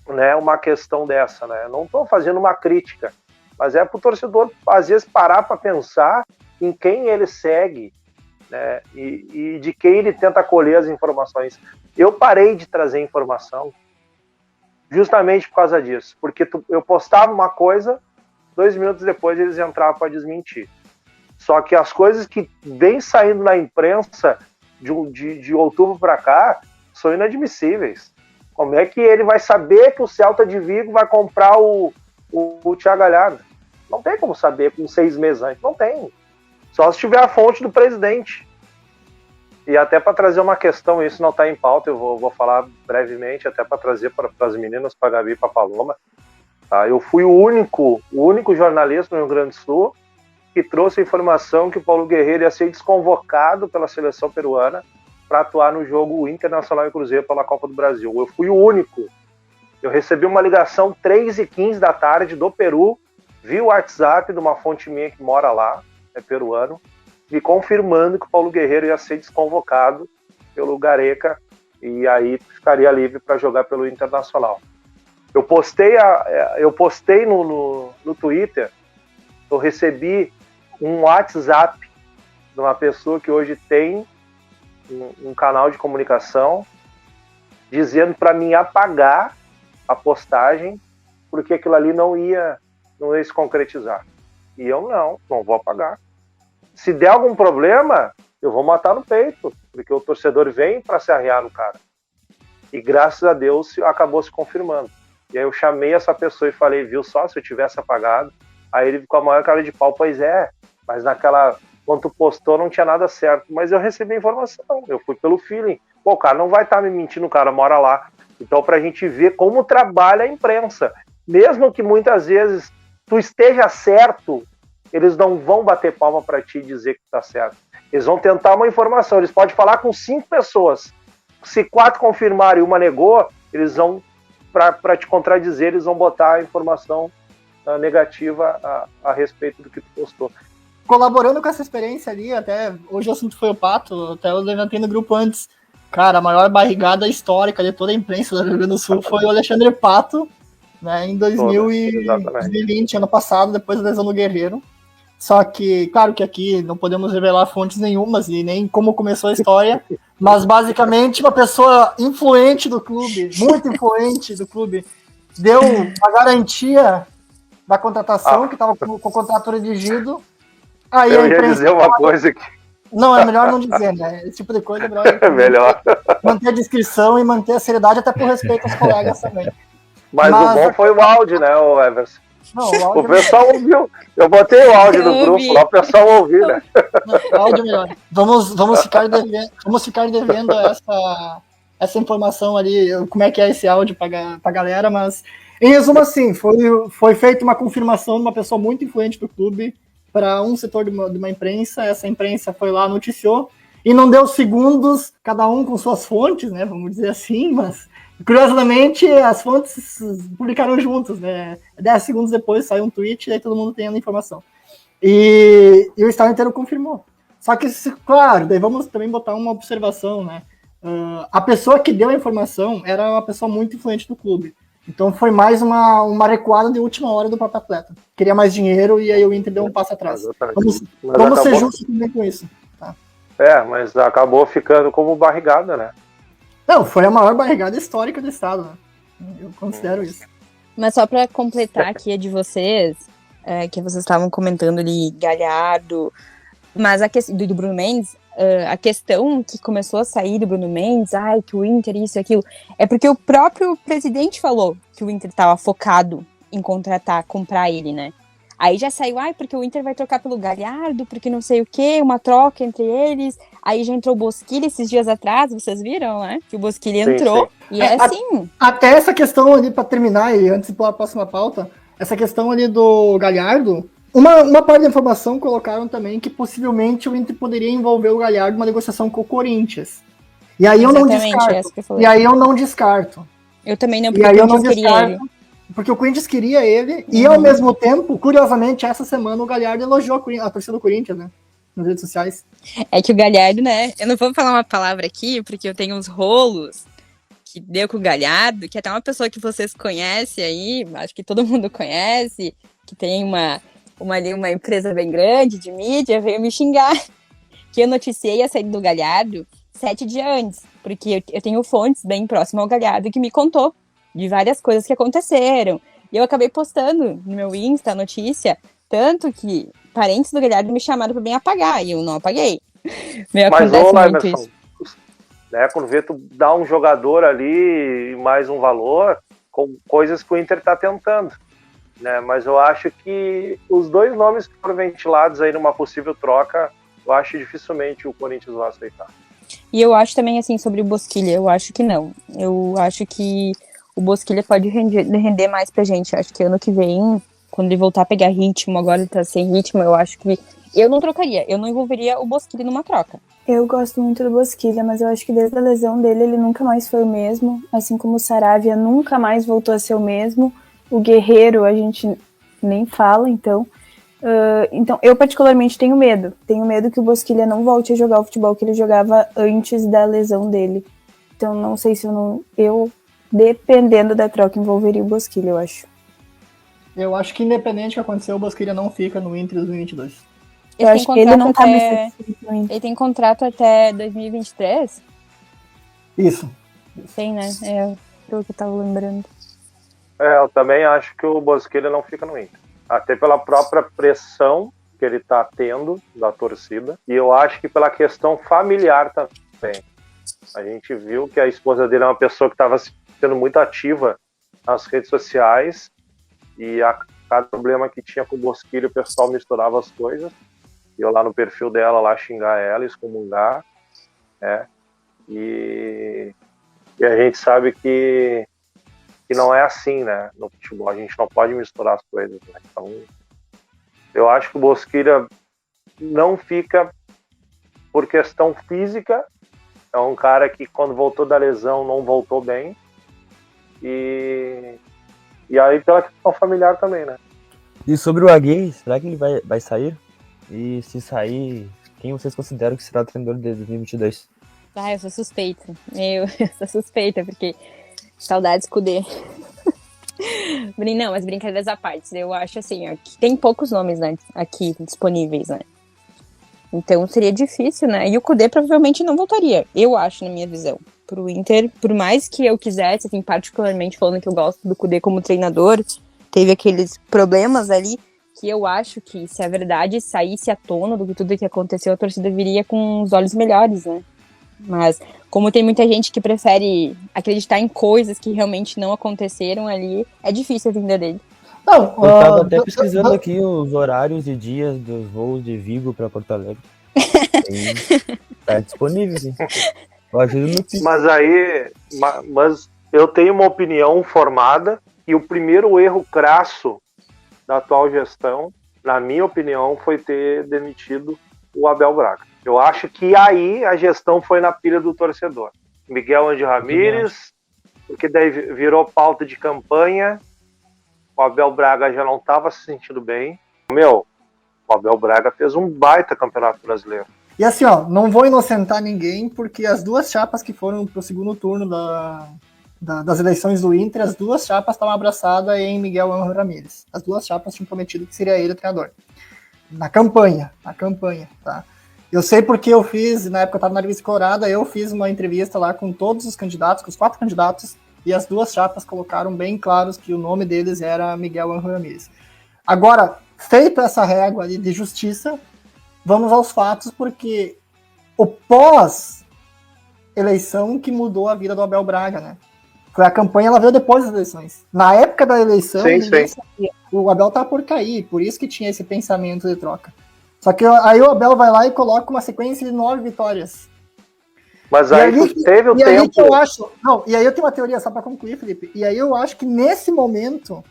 né, uma questão dessa, né? Eu não estou fazendo uma crítica, mas é para o torcedor, às vezes, parar para pensar em quem ele segue, né, e de quem ele tenta colher as informações. Eu parei de trazer informação justamente por causa disso, porque eu postava uma coisa, 2 minutos depois eles entravam para desmentir. Só que as coisas que vêm saindo na imprensa de outubro para cá são inadmissíveis. Como é que ele vai saber que o Celta de Vigo vai comprar o Thiago Galhardo? Não tem como saber com 6 meses antes, não tem. Só se tiver a fonte do presidente. E até para trazer uma questão, isso não está em pauta, eu vou falar brevemente, até para trazer para as meninas, para a Gabi e para a Paloma. Tá? Eu fui o único jornalista no Rio Grande do Sul que trouxe a informação que o Paulo Guerreiro ia ser desconvocado pela seleção peruana para atuar no jogo Internacional e Cruzeiro pela Copa do Brasil. Eu fui o único. Eu recebi uma ligação 3h15 da tarde do Peru, vi o WhatsApp de uma fonte minha que mora lá, é peruano, me confirmando que o Paulo Guerreiro ia ser desconvocado pelo Gareca e aí ficaria livre para jogar pelo Internacional. Eu postei no Twitter, eu recebi um WhatsApp de uma pessoa que hoje tem um canal de comunicação dizendo para mim apagar a postagem porque aquilo ali não ia se concretizar. E eu não vou apagar. Se der algum problema, eu vou matar no peito, porque o torcedor vem para se arriar no cara. E graças a Deus acabou se confirmando. E aí eu chamei essa pessoa e falei, viu só, se eu tivesse apagado. Aí ele ficou com a maior cara de pau, pois é, mas quando tu postou não tinha nada certo. Mas eu recebi a informação, eu fui pelo feeling. Pô, o cara não vai estar me mentindo, o cara mora lá. Então pra gente ver como trabalha a imprensa. Mesmo que muitas vezes tu esteja certo, eles não vão bater palma para ti e dizer que tá certo. Eles vão tentar uma informação, eles podem falar com 5 pessoas. Se 4 confirmaram e uma negou, eles vão, para te contradizer, eles vão botar a informação negativa a respeito do que tu postou. Colaborando com essa experiência ali, até hoje o assunto foi o Pato, até eu levantei no grupo antes. Cara, a maior barrigada histórica de toda a imprensa do Rio Grande do Sul foi o Alexandre Pato, né, em 2020, ano passado, depois da lesão do Guerreiro. Só que, claro que aqui não podemos revelar fontes nenhumas e nem como começou a história, mas basicamente uma pessoa influente do clube, muito influente do clube, deu a garantia da contratação, que estava com o contrato redigido. Aí eu ia dizer uma coisa aqui. Não, é melhor não dizer, né? Esse tipo de coisa é melhor, melhor manter a descrição e manter a seriedade, até por respeito aos colegas também. Mas o bom foi o áudio, né, o Everson? Não, o pessoal ouviu. Eu botei o áudio no grupo lá, o pessoal ouviu, né? Não, áudio melhor. Vamos ficar devendo essa informação ali, como é que é esse áudio pra galera, mas em resumo, assim, foi feita uma confirmação de uma pessoa muito influente do clube para um setor de uma imprensa. Essa imprensa foi lá, noticiou, e não deu segundos, cada um com suas fontes, né? Vamos dizer assim, mas curiosamente as fontes publicaram juntas, né? 10 segundos depois saiu um tweet e aí todo mundo tem a informação. E o estado inteiro confirmou. Só que, claro, daí vamos também botar uma observação, né? A pessoa que deu a informação era uma pessoa muito influente do clube. Então foi mais uma recuada de última hora do próprio atleta. Queria mais dinheiro e aí o Inter deu um passo atrás. Vamos ser justos também com isso. Tá? Mas acabou ficando como barrigada, né? Não, foi a maior barrigada histórica do estado, né? Eu considero isso. Mas só para completar aqui a de vocês, que vocês estavam comentando ali, Galhardo, mas a questão do Bruno Mendes, a questão que começou a sair do Bruno Mendes, que o Inter isso e aquilo, é porque o próprio presidente falou que o Inter estava focado em comprar ele, né? Aí já saiu, porque o Inter vai trocar pelo Galhardo, porque não sei o quê, uma troca entre eles. Aí já entrou o Bosquilha esses dias atrás, vocês viram, né? Que o Bosquilha entrou, sim. E é assim. Até essa questão ali, para terminar, e antes de ir para a próxima pauta, essa questão ali do Galhardo, uma parte da informação colocaram também que possivelmente o Inter poderia envolver o Galhardo numa negociação com o Corinthians. E aí eu não descarto. Eu também não, porque eu queria ele. porque o Corinthians queria ele, e ao mesmo tempo, curiosamente, essa semana o Galhardo elogiou a torcida do Corinthians, né? Nas redes sociais. É que o Galhardo, né? Eu não vou falar uma palavra aqui, porque eu tenho uns rolos que deu com o Galhardo, que até uma pessoa que vocês conhecem aí, acho que todo mundo conhece, que tem uma empresa bem grande de mídia, veio me xingar. Que eu noticiei a saída do Galhardo 7 dias antes, porque eu tenho fontes bem próximas ao Galhardo que me contou de várias coisas que aconteceram. E eu acabei postando no meu Insta a notícia, tanto que parentes do Galhardo me chamaram para bem apagar, e eu não apaguei. Mas, ô, Emerson, né, quando vê tu dá um jogador ali e mais um valor, com coisas que o Inter tá tentando, né? Mas eu acho que os dois nomes que foram ventilados aí numa possível troca, eu acho dificilmente o Corinthians vai aceitar. E eu acho também, assim, sobre o Bosquilha, eu acho que não. Eu acho que o Bosquilha pode render mais pra gente. Eu acho que ano que vem, quando ele voltar a pegar ritmo, agora ele tá sem ritmo, eu acho que eu não trocaria, eu não envolveria o Bosquilha numa troca. Eu gosto muito do Bosquilha, mas eu acho que desde a lesão dele ele nunca mais foi o mesmo, assim como o Saravia nunca mais voltou a ser o mesmo. O Guerreiro a gente nem fala, então eu particularmente tenho medo que o Bosquilha não volte a jogar o futebol que ele jogava antes da lesão dele. Então não sei se eu dependendo da troca envolveria o Bosquilha, eu acho. Eu acho que independente do que acontecer, o Bosquilha não fica no Inter 2022. Eu acho que ele não tá mais satisfeito no Inter. Ele tem contrato até 2023? Isso. Tem, né? Pelo que eu tava lembrando. Eu também acho que o Bosquilha não fica no Inter. Até pela própria pressão que ele tá tendo da torcida. E eu acho que pela questão familiar também. A gente viu que a esposa dele é uma pessoa que estava sendo muito ativa nas redes sociais. E a cada problema que tinha com o Bosquilha, o pessoal misturava as coisas. E eu lá no perfil dela, lá xingar ela, excomungar. Né? E a gente sabe que não é assim, né? No futebol, a gente não pode misturar as coisas, né? Então, eu acho que o Bosquilha não fica por questão física. É um cara que, quando voltou da lesão, não voltou bem. E aí, pela questão familiar também, né? E sobre o Agüey, será que ele vai sair? E se sair, quem vocês consideram que será o treinador de 2022? Eu sou suspeita. Eu sou suspeita, porque saudades Kudê. Não, mas brincadeiras à parte. Eu acho assim, que tem poucos nomes, né, aqui disponíveis, né? Então seria difícil, né? E o Kudê provavelmente não voltaria, eu acho, na minha visão. Pro Inter, por mais que eu quisesse, assim, particularmente falando que eu gosto do Kudê como treinador, teve aqueles problemas ali que eu acho que, se a verdade saísse à tona do que tudo que aconteceu, a torcida viria com os olhos melhores, né? Mas, como tem muita gente que prefere acreditar em coisas que realmente não aconteceram ali, é difícil a vinda dele. Não, Eu tava até pesquisando aqui os horários e dias dos voos de Vigo para Porto Alegre. Tá disponível, sim. Eu ajudo no Pix. Mas eu tenho uma opinião formada e o primeiro erro crasso da atual gestão, na minha opinião, foi ter demitido o Abel Braga. Eu acho que aí a gestão foi na pilha do torcedor. Miguel Ángel Ramírez, porque daí virou pauta de campanha, o Abel Braga já não estava se sentindo bem. O Abel Braga fez um baita campeonato brasileiro. E assim, não vou inocentar ninguém, porque as duas chapas que foram pro segundo turno das eleições do Inter, as duas chapas estavam abraçadas em Miguel Ángel Ramírez. As duas chapas tinham prometido que seria ele o treinador. Na campanha, tá? Eu sei porque eu fiz, na época eu estava na Revista Colorada, eu fiz uma entrevista lá com todos os candidatos, com os 4 candidatos, e as duas chapas colocaram bem claros que o nome deles era Miguel Ángel Ramírez. Agora, feita essa régua ali de justiça, vamos aos fatos, porque o pós-eleição que mudou a vida do Abel Braga, né? Foi a campanha, ela veio depois das eleições. Na época da eleição, ninguém sabia. O Abel tá por cair, por isso que tinha esse pensamento de troca. Só que aí o Abel vai lá e coloca uma sequência de 9 vitórias. Mas aí teve o tempo... Aí que eu acho... Não, e aí eu tenho uma teoria, só para concluir, Felipe. E aí eu acho que nesse momento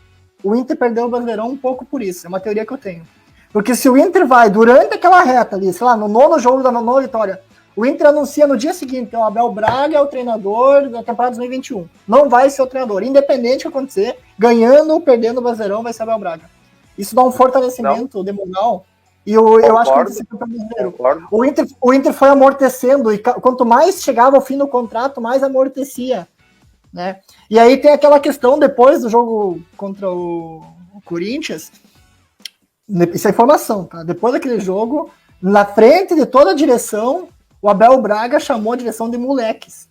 o Inter perdeu o Brasileirão um pouco por isso. É uma teoria que eu tenho. Porque se o Inter vai durante aquela reta ali, sei lá, no 9º jogo da 9ª vitória, O Inter anuncia no dia seguinte que o Abel Braga é o treinador da temporada 2021. Não vai ser o treinador. Independente do que acontecer, ganhando ou perdendo o Brasileirão, vai ser o Abel Braga. Isso dá um fortalecimento de moral. E eu acho que o Inter se campeão brasileiro. O Inter foi amortecendo, e quanto mais chegava ao fim do contrato, mais amortecia. Né? E aí tem aquela questão, depois do jogo contra o Corinthians, isso é informação, tá? Depois daquele jogo, na frente de toda a direção, o Abel Braga chamou a direção de moleques.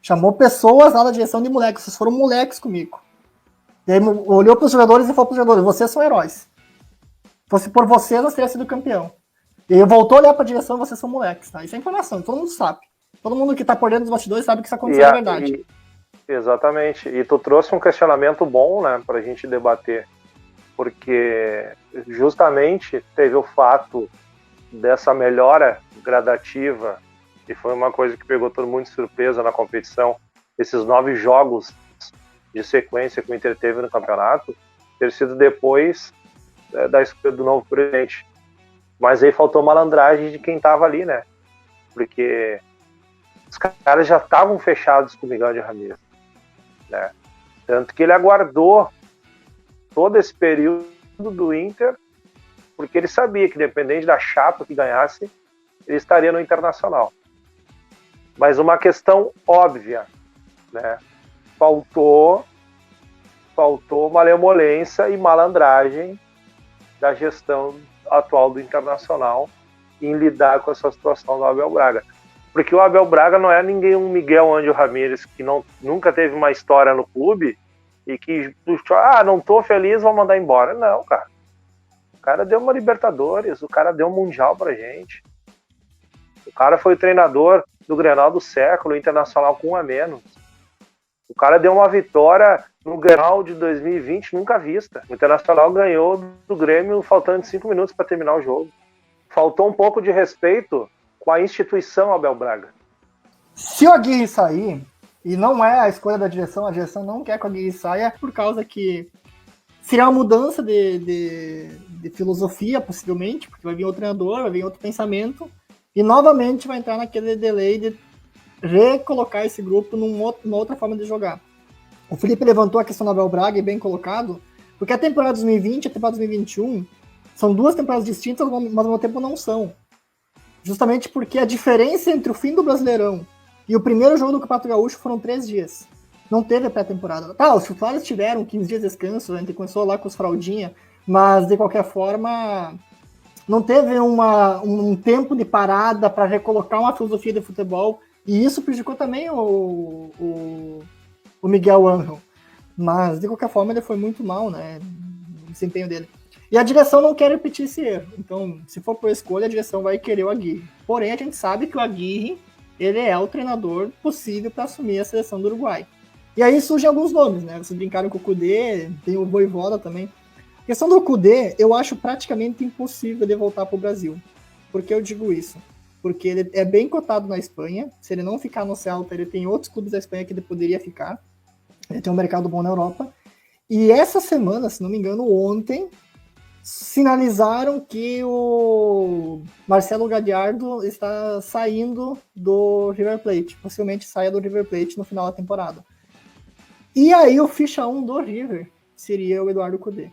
Chamou pessoas lá da direção de moleques. Vocês foram moleques comigo. E aí olhou para os jogadores e falou para os jogadores: vocês são heróis. Se fosse por vocês, nós teríamos sido campeão. E aí voltou a olhar para a direção e vocês são moleques. Tá? Isso é informação, todo mundo sabe. Todo mundo que está por dentro dos bastidores sabe que isso aconteceu na verdade. Exatamente. E tu trouxe um questionamento bom, né, para a gente debater. Porque justamente teve o fato dessa melhora gradativa, e foi uma coisa que pegou todo mundo de surpresa na competição, esses 9 jogos de sequência que o Inter teve no campeonato, ter sido depois da escolha do novo presidente. Mas aí faltou malandragem de quem estava ali, né? Porque os caras já estavam fechados com o Miguel de Ramírez, né? Tanto que ele aguardou todo esse período do Inter, porque ele sabia que, dependente da chapa que ganhasse, ele estaria no Internacional. Mas uma questão óbvia, né? Faltou malemolência e malandragem da gestão atual do Internacional em lidar com essa situação do Abel Braga. Porque o Abel Braga não é ninguém um Miguel Ângelo Ramírez que nunca teve uma história no clube e que, não tô feliz, vou mandar embora. Não, cara. O cara deu uma Libertadores, o cara deu um Mundial pra gente. O cara foi o treinador do Grenal do século, Internacional com 1 a menos. O cara deu uma vitória no Grenal de 2020 nunca vista. O Internacional ganhou do Grêmio faltando 5 minutos para terminar o jogo. Faltou um pouco de respeito com a instituição Abel Braga. Se o Aguirre sair, e não é a escolha da direção, a direção não quer que o Aguirre saia, por causa que seria uma mudança de filosofia, possivelmente, porque vai vir outro treinador, vai vir outro pensamento, e novamente vai entrar naquele delay de recolocar esse grupo numa outra forma de jogar. O Felipe levantou a questão do Abel Braga, e bem colocado, porque a temporada 2020 e a temporada 2021 são 2 temporadas distintas, mas ao mesmo tempo não são. Justamente porque a diferença entre o fim do Brasileirão e o primeiro jogo do Campeonato Gaúcho foram 3 dias. Não teve a pré-temporada. Tá, os titulares tiveram 15 dias de descanso, a gente começou lá com os fraldinha, mas de qualquer forma não teve um tempo de parada para recolocar uma filosofia de futebol, e isso prejudicou também o Miguel Ângelo. Mas de qualquer forma ele foi muito mal, né, o desempenho dele. E a direção não quer repetir esse erro. Então, se for por escolha, a direção vai querer o Aguirre. Porém, a gente sabe que o Aguirre, ele é o treinador possível para assumir a seleção do Uruguai. E aí surgem alguns nomes, né? Vocês brincaram com o Kudê, tem o Vojvoda também. A questão do Kudê, eu acho praticamente impossível de voltar para o Brasil. Por que eu digo isso? Porque ele é bem cotado na Espanha. Se ele não ficar no Celta, ele tem outros clubes da Espanha que ele poderia ficar. Ele tem um mercado bom na Europa. E essa semana, se não me engano, ontem, sinalizaram que o Marcelo Gallardo está saindo do River Plate. Possivelmente saia do River Plate no final da temporada. E aí o ficha 1 do River seria o Eduardo Cudê.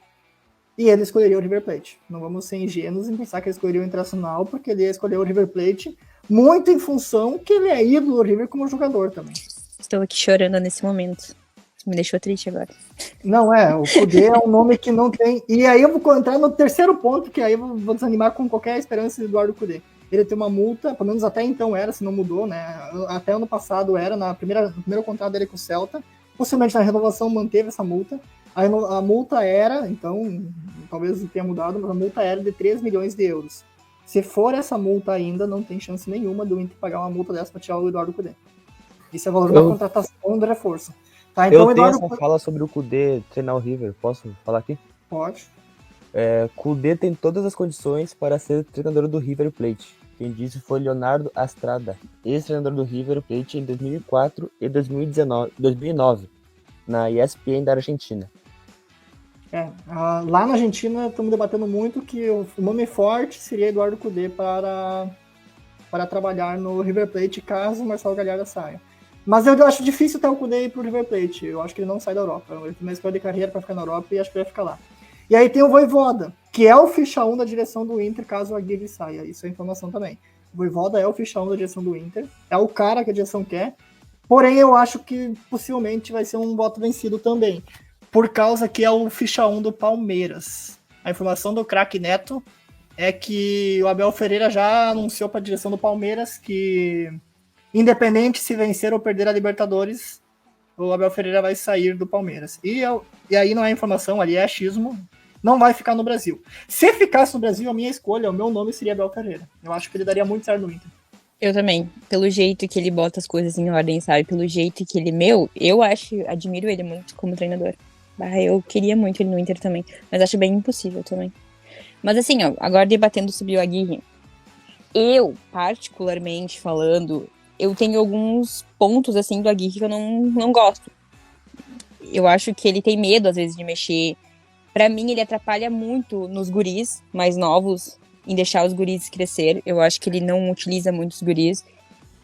E ele escolheria o River Plate. Não vamos ser ingênuos em pensar que ele escolheria o Internacional, porque ele ia escolher o River Plate muito em função que ele é ídolo do River como jogador também. Estou aqui chorando nesse momento. Me deixou triste agora. Não, o Kudê é um nome que não tem... E aí eu vou entrar no terceiro ponto, que aí eu vou desanimar com qualquer esperança de Eduardo Kudê. Ele tem uma multa, pelo menos até então era, se não mudou, né? Até ano passado era, no primeiro contrato dele com o Celta. Possivelmente na renovação manteve essa multa. A multa era, então, talvez tenha mudado, mas a multa era de 3 milhões de euros. Se for essa multa ainda, não tem chance nenhuma do Inter pagar uma multa dessa para tirar o Eduardo Cudê. Isso é valor da contratação do reforço. Tá, então, eu tenho Eduardo... essa fala sobre o Kudê treinar o River. Posso falar aqui? Pode. Kudê tem todas as condições para ser treinador do River Plate. Quem disse foi Leonardo Astrada, ex-treinador do River Plate em 2004 e 2009, na ESPN da Argentina. Lá na Argentina estamos debatendo muito que o nome forte seria Eduardo Cudê para para trabalhar no River Plate caso o Marcelo Galhardo saia. Mas eu acho difícil ter o Kudê ir pro River Plate. Eu acho que ele não sai da Europa. Ele tem uma escolha de carreira para ficar na Europa e acho que ele vai ficar lá. E aí tem o Vojvoda, que é o ficha 1 da direção do Inter caso o Aguirre saia. Isso é informação também. O Vojvoda é o ficha 1 da direção do Inter. É o cara que a direção quer. Porém, eu acho que possivelmente vai ser um voto vencido também. Por causa que é o ficha 1 do Palmeiras. A informação do craque Neto é que o Abel Ferreira já anunciou para a direção do Palmeiras que, independente se vencer ou perder a Libertadores, o Abel Ferreira vai sair do Palmeiras. E aí não é informação, ali é achismo, não vai ficar no Brasil. Se ficasse no Brasil, a minha escolha, o meu nome seria Abel Ferreira. Eu acho que ele daria muito certo no Inter. Eu também. Pelo jeito que ele bota as coisas em ordem, sabe? Pelo jeito que ele... admiro ele muito como treinador. Eu queria muito ele no Inter também. Mas acho bem impossível também. Mas assim, ó, agora debatendo sobre o Aguirre. Eu, particularmente falando, eu tenho alguns pontos, assim, do Aguirre que eu não gosto. Eu acho que ele tem medo, às vezes, de mexer. Pra mim, ele atrapalha muito nos guris mais novos, em deixar os guris crescer. Eu acho que ele não utiliza muito os guris.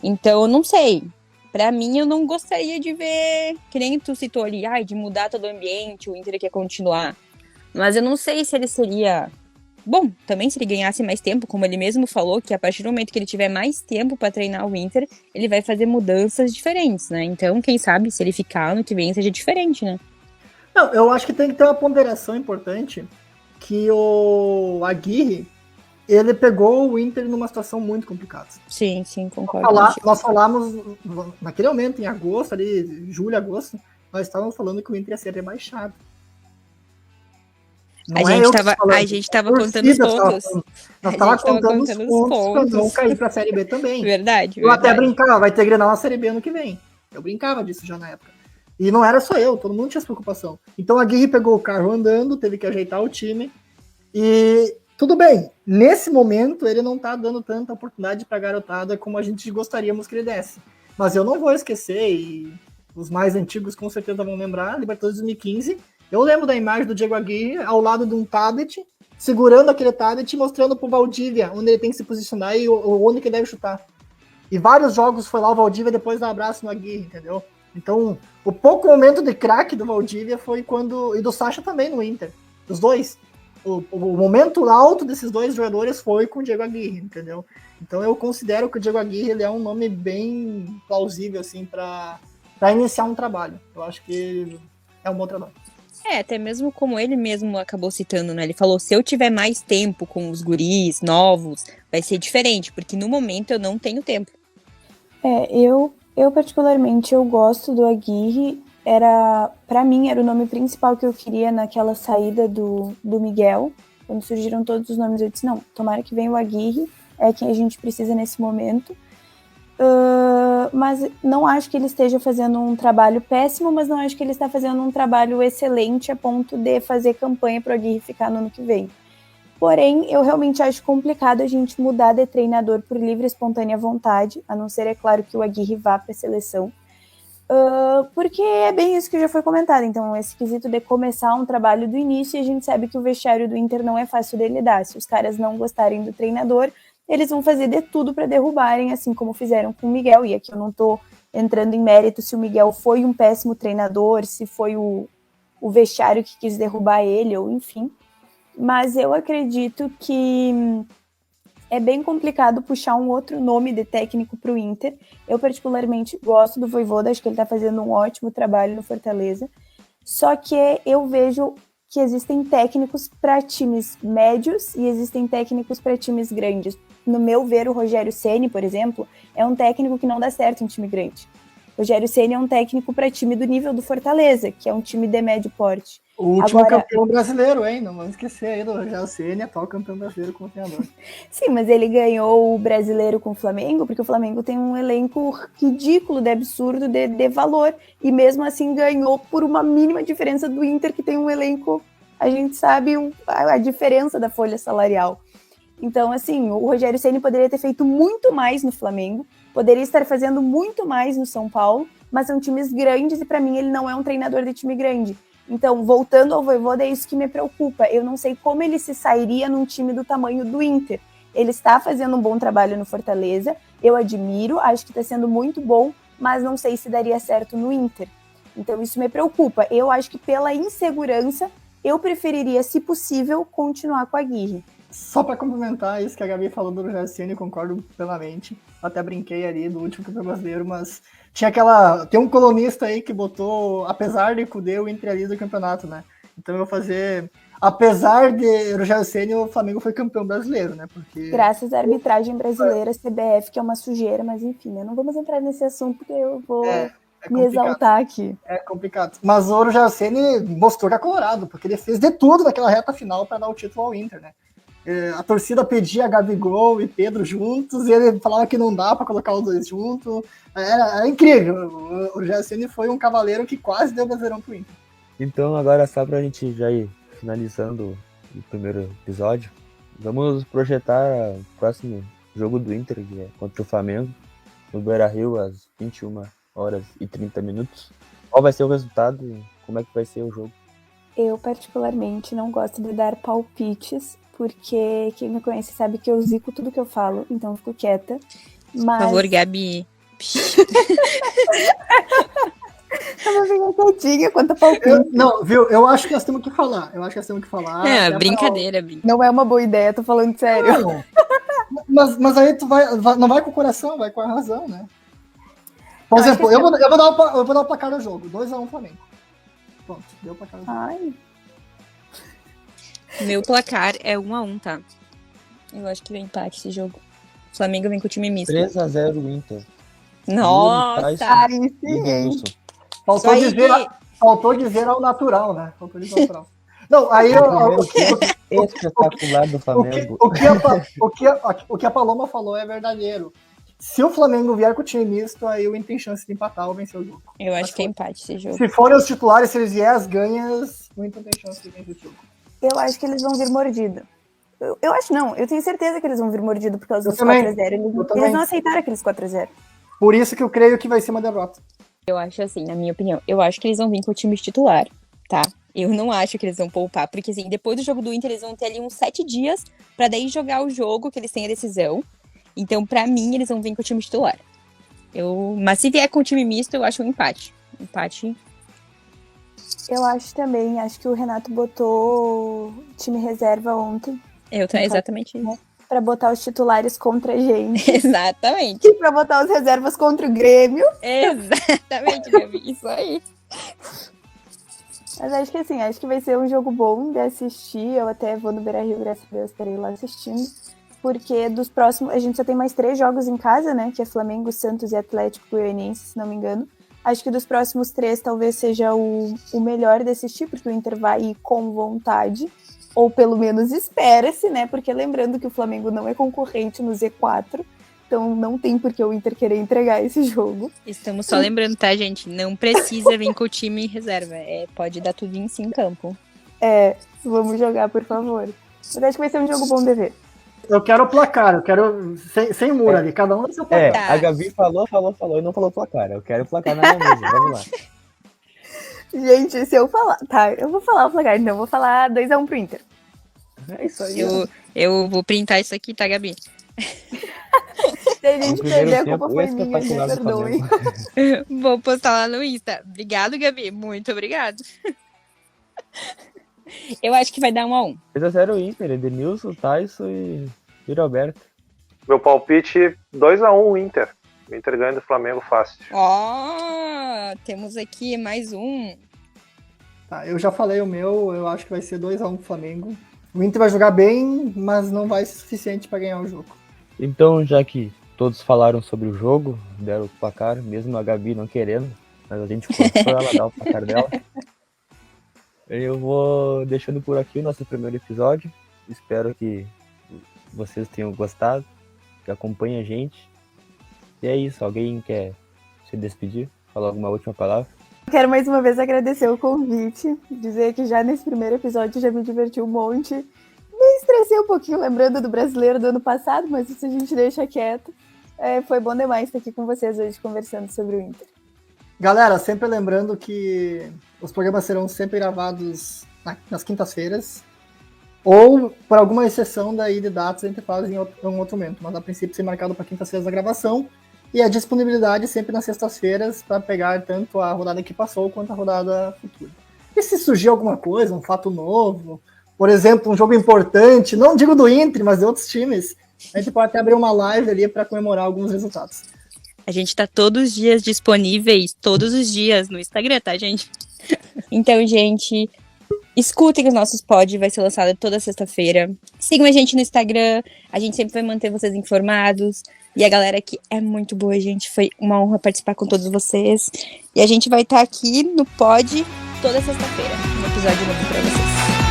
Então, eu não sei. Pra mim, eu não gostaria de ver, que nem tu citou ali, de mudar todo o ambiente, o Inter quer continuar. Mas eu não sei se ele seria... Bom, também se ele ganhasse mais tempo, como ele mesmo falou, que a partir do momento que ele tiver mais tempo pra treinar o Inter, ele vai fazer mudanças diferentes, né? Então, quem sabe, se ele ficar ano que vem, seja diferente, né? Não, eu acho que tem que ter uma ponderação importante, que o Aguirre, ele pegou o Inter numa situação muito complicada. Sim, concordo. Nós falamos, naquele momento, em agosto, ali, julho, agosto, nós estávamos falando que o Inter ia ser rebaixado. A gente tava contando os pontos. Nós estávamos contando os pontos para não cair para a Série B também. Verdade. Eu até brincava, vai ter Grenal na Série B ano que vem. Eu brincava disso já na época. E não era só eu, todo mundo tinha essa preocupação. Então a Aguirre pegou o carro andando, teve que ajeitar o time. E tudo bem, nesse momento ele não tá dando tanta oportunidade para a garotada como a gente gostaríamos que ele desse. Mas eu não vou esquecer, e os mais antigos com certeza vão lembrar, Libertadores 2015... Eu lembro da imagem do Diego Aguirre ao lado de um tablet, segurando aquele tablet e mostrando pro Valdívia onde ele tem que se posicionar e onde que ele deve chutar. E vários jogos foi lá o Valdívia depois do abraço no Aguirre, entendeu? Então, o pouco momento de craque do Valdívia foi quando... E do Sacha também no Inter. Os dois. O momento alto desses dois jogadores foi com o Diego Aguirre, entendeu? Então eu considero que o Diego Aguirre ele é um nome bem plausível, assim, para iniciar um trabalho. Eu acho que é um bom trabalho. Até mesmo como ele mesmo acabou citando, né? Ele falou, se eu tiver mais tempo com os guris novos, vai ser diferente, porque no momento eu não tenho tempo. Eu particularmente, eu gosto do Aguirre. Pra mim, era o nome principal que eu queria naquela saída do Miguel. Quando surgiram todos os nomes, eu disse, não, tomara que venha o Aguirre, é quem a gente precisa nesse momento. Mas não acho que ele esteja fazendo um trabalho péssimo, mas não acho que ele está fazendo um trabalho excelente a ponto de fazer campanha para o Aguirre ficar no ano que vem. Porém, eu realmente acho complicado a gente mudar de treinador por livre e espontânea vontade, a não ser, é claro, que o Aguirre vá para a seleção, porque é bem isso que já foi comentado. Então, esse quesito de começar um trabalho do início, e a gente sabe que o vestiário do Inter não é fácil de lidar. Se os caras não gostarem do treinador, eles vão fazer de tudo para derrubarem, assim como fizeram com o Miguel. E aqui eu não estou entrando em mérito se o Miguel foi um péssimo treinador, se foi o vestiário que quis derrubar ele, ou enfim. Mas eu acredito que é bem complicado puxar um outro nome de técnico para o Inter. Eu particularmente gosto do Vojvoda, acho que ele está fazendo um ótimo trabalho no Fortaleza. Só que eu vejo que existem técnicos para times médios e existem técnicos para times grandes. No meu ver, o Rogério Ceni, por exemplo, é um técnico que não dá certo em time grande. O Rogério Ceni é um técnico para time do nível do Fortaleza, que é um time de médio porte. O último campeão brasileiro, hein? Não vamos esquecer aí do Rogério Ceni, atual campeão brasileiro como treinador. Sim, mas ele ganhou o brasileiro com o Flamengo, porque o Flamengo tem um elenco ridículo, de absurdo, de valor. E mesmo assim ganhou por uma mínima diferença do Inter, que tem um elenco, a gente sabe a diferença da folha salarial. Então, assim, o Rogério Ceni poderia ter feito muito mais no Flamengo, poderia estar fazendo muito mais no São Paulo, mas são times grandes e, para mim, ele não é um treinador de time grande. Então, voltando ao Vojvoda, é isso que me preocupa. Eu não sei como ele se sairia num time do tamanho do Inter. Ele está fazendo um bom trabalho no Fortaleza, eu admiro, acho que está sendo muito bom, mas não sei se daria certo no Inter. Então isso me preocupa. Eu acho que pela insegurança, eu preferiria, se possível, continuar com a Aguirre. Só para complementar isso que a Gabi falou do Rogério Ceni, concordo plenamente. Até brinquei ali do último campeonato brasileiro, mas tem um colunista aí que botou, apesar de Cudê, o Inter ali do campeonato, né? Então eu vou fazer, apesar de Rogério Ceni, o Flamengo foi campeão brasileiro, né? Porque Graças à arbitragem brasileira, CBF, que é uma sujeira, mas enfim, né? Não vamos entrar nesse assunto porque eu vou me exaltar aqui. É complicado. Mas o Rogério Ceni mostrou que é colorado, porque ele fez de tudo naquela reta final para dar o título ao Inter, né? A torcida pedia Gabigol e Pedro juntos, e ele falava que não dá para colocar os dois juntos. Era incrível. O Rogério Ceni foi um cavaleiro que quase deu Brasileirão pro Inter. Então agora só pra gente já ir finalizando o primeiro episódio, vamos projetar o próximo jogo do Inter, que é contra o Flamengo, no Beira-Rio, às 21h30. Qual vai ser o resultado e como é que vai ser o jogo? Eu, particularmente, não gosto de dar palpites, porque quem me conhece sabe que eu zico tudo que eu falo, então eu fico quieta. Mas... Por favor, Gabi. Tava bem quietinha quanto a palpite. Não, viu? Eu acho que nós temos que falar. É, brincadeira. Não é uma boa ideia, tô falando sério. Não. Mas aí tu não vai com o coração, vai com a razão, né? Por exemplo, eu vou dar o placar do jogo. 2-1 Flamengo. Pronto, deu o placar do jogo. Ai, Meu placar é 1-1, tá? Eu acho que vai empate esse jogo. O Flamengo vem com o time misto. 3-0 Inter. Nossa! ai, E sim. Denilson. Faltou dizer ao natural, né? Faltou dizer ao natural. Não, aí Espetacular do Flamengo. o que a Paloma falou é verdadeiro. Se o Flamengo vier com o time misto, aí o Inter tem chance de empatar ou vencer o jogo. Eu acho que é empate esse jogo. Se forem os titulares, se eles vierem as ganhas, o Inter tem chance de vencer o jogo. Eu acho que eles vão vir mordido. Eu acho não, eu tenho certeza que eles vão vir mordido por causa dos também. 4-0. Eles não aceitaram aqueles 4-0. Por isso que eu creio que vai ser uma derrota. Eu acho assim, na minha opinião, eu acho que eles vão vir com o time titular, tá? Eu não acho que eles vão poupar, porque assim, depois do jogo do Inter, eles vão ter ali uns 7 dias pra daí jogar o jogo, que eles têm a decisão. Então, pra mim, eles vão vir com o time titular. Mas se vier com o time misto, eu acho um empate. Empate. Eu acho também, acho que o Renato botou time reserva ontem. Exatamente isso. Pra botar os titulares contra a gente. Exatamente. E pra botar os reservas contra o Grêmio. Exatamente, Gabi. Isso aí. Mas acho que assim, acho que vai ser um jogo bom de assistir. Eu até vou no Beira-Rio, graças a Deus, estarei lá assistindo. Porque dos próximos, a gente só tem mais 3 jogos em casa, né? Que é Flamengo, Santos e Atlético Goianiense, se não me engano. Acho que dos próximos 3 talvez seja o melhor de assistir, porque o Inter vai ir com vontade. Ou pelo menos espera-se, né? Porque lembrando que o Flamengo não é concorrente no Z4. Então não tem por que o Inter querer entregar esse jogo. Estamos só lembrando, tá, gente? Não precisa vir com o time em reserva. Pode dar tudo em 5 em campo. Vamos jogar, por favor. Mas acho que vai ser um jogo bom de ver. Eu quero o placar, eu quero sem muro ali, cada um do seu placar. Tá. A Gabi falou e não falou placar. Eu quero o placar na mesa, vamos lá. Gente, se eu falar... Tá, eu vou falar o placar, então. Eu vou falar 2-1 pro Inter. É isso aí. Eu vou printar isso aqui, tá, Gabi? Se a gente perder, a culpa foi minha, me espetacular do perdoe. Flamengo. Vou postar lá no Insta. Obrigado, Gabi. Muito obrigado. Eu acho que vai dar 1-1. 3-0 Inter, Edenilson, Tyson e Roberto. Meu palpite 2-1 Inter. O Inter ganha do Flamengo fácil. Temos aqui mais um. Tá, eu já falei o meu, eu acho que vai ser 2-1 pro Flamengo. O Inter vai jogar bem, mas não vai ser suficiente para ganhar o jogo. Então, já que todos falaram sobre o jogo, deram o placar, mesmo a Gabi não querendo, mas a gente forçou ela a dar o placar dela. Eu vou deixando por aqui o nosso primeiro episódio. Espero que vocês tenham gostado, que acompanhem a gente. E é isso, alguém quer se despedir? Falar alguma última palavra? Quero mais uma vez agradecer o convite, dizer que já nesse primeiro episódio já me diverti um monte. Me estressei um pouquinho lembrando do brasileiro do ano passado, mas isso a gente deixa quieto. Foi bom demais estar aqui com vocês hoje conversando sobre o Inter. Galera, sempre lembrando que os programas serão sempre gravados nas quintas-feiras. Ou, por alguma exceção daí de datas, a gente faz em um outro momento. Mas a princípio ser marcado para quinta-feira da gravação. E a disponibilidade sempre nas sextas-feiras para pegar tanto a rodada que passou quanto a rodada futura. E se surgir alguma coisa, um fato novo, por exemplo, um jogo importante, não digo do Inter, mas de outros times, a gente pode até abrir uma live ali para comemorar alguns resultados. A gente tá todos os dias disponíveis, todos os dias no Instagram, tá, gente? Então, gente, escutem os nossos pods, vai ser lançado toda sexta-feira. Sigam a gente no Instagram, a gente sempre vai manter vocês informados. E a galera aqui é muito boa, gente. Foi uma honra participar com todos vocês. E a gente vai estar aqui no pod toda sexta-feira, um episódio novo pra vocês.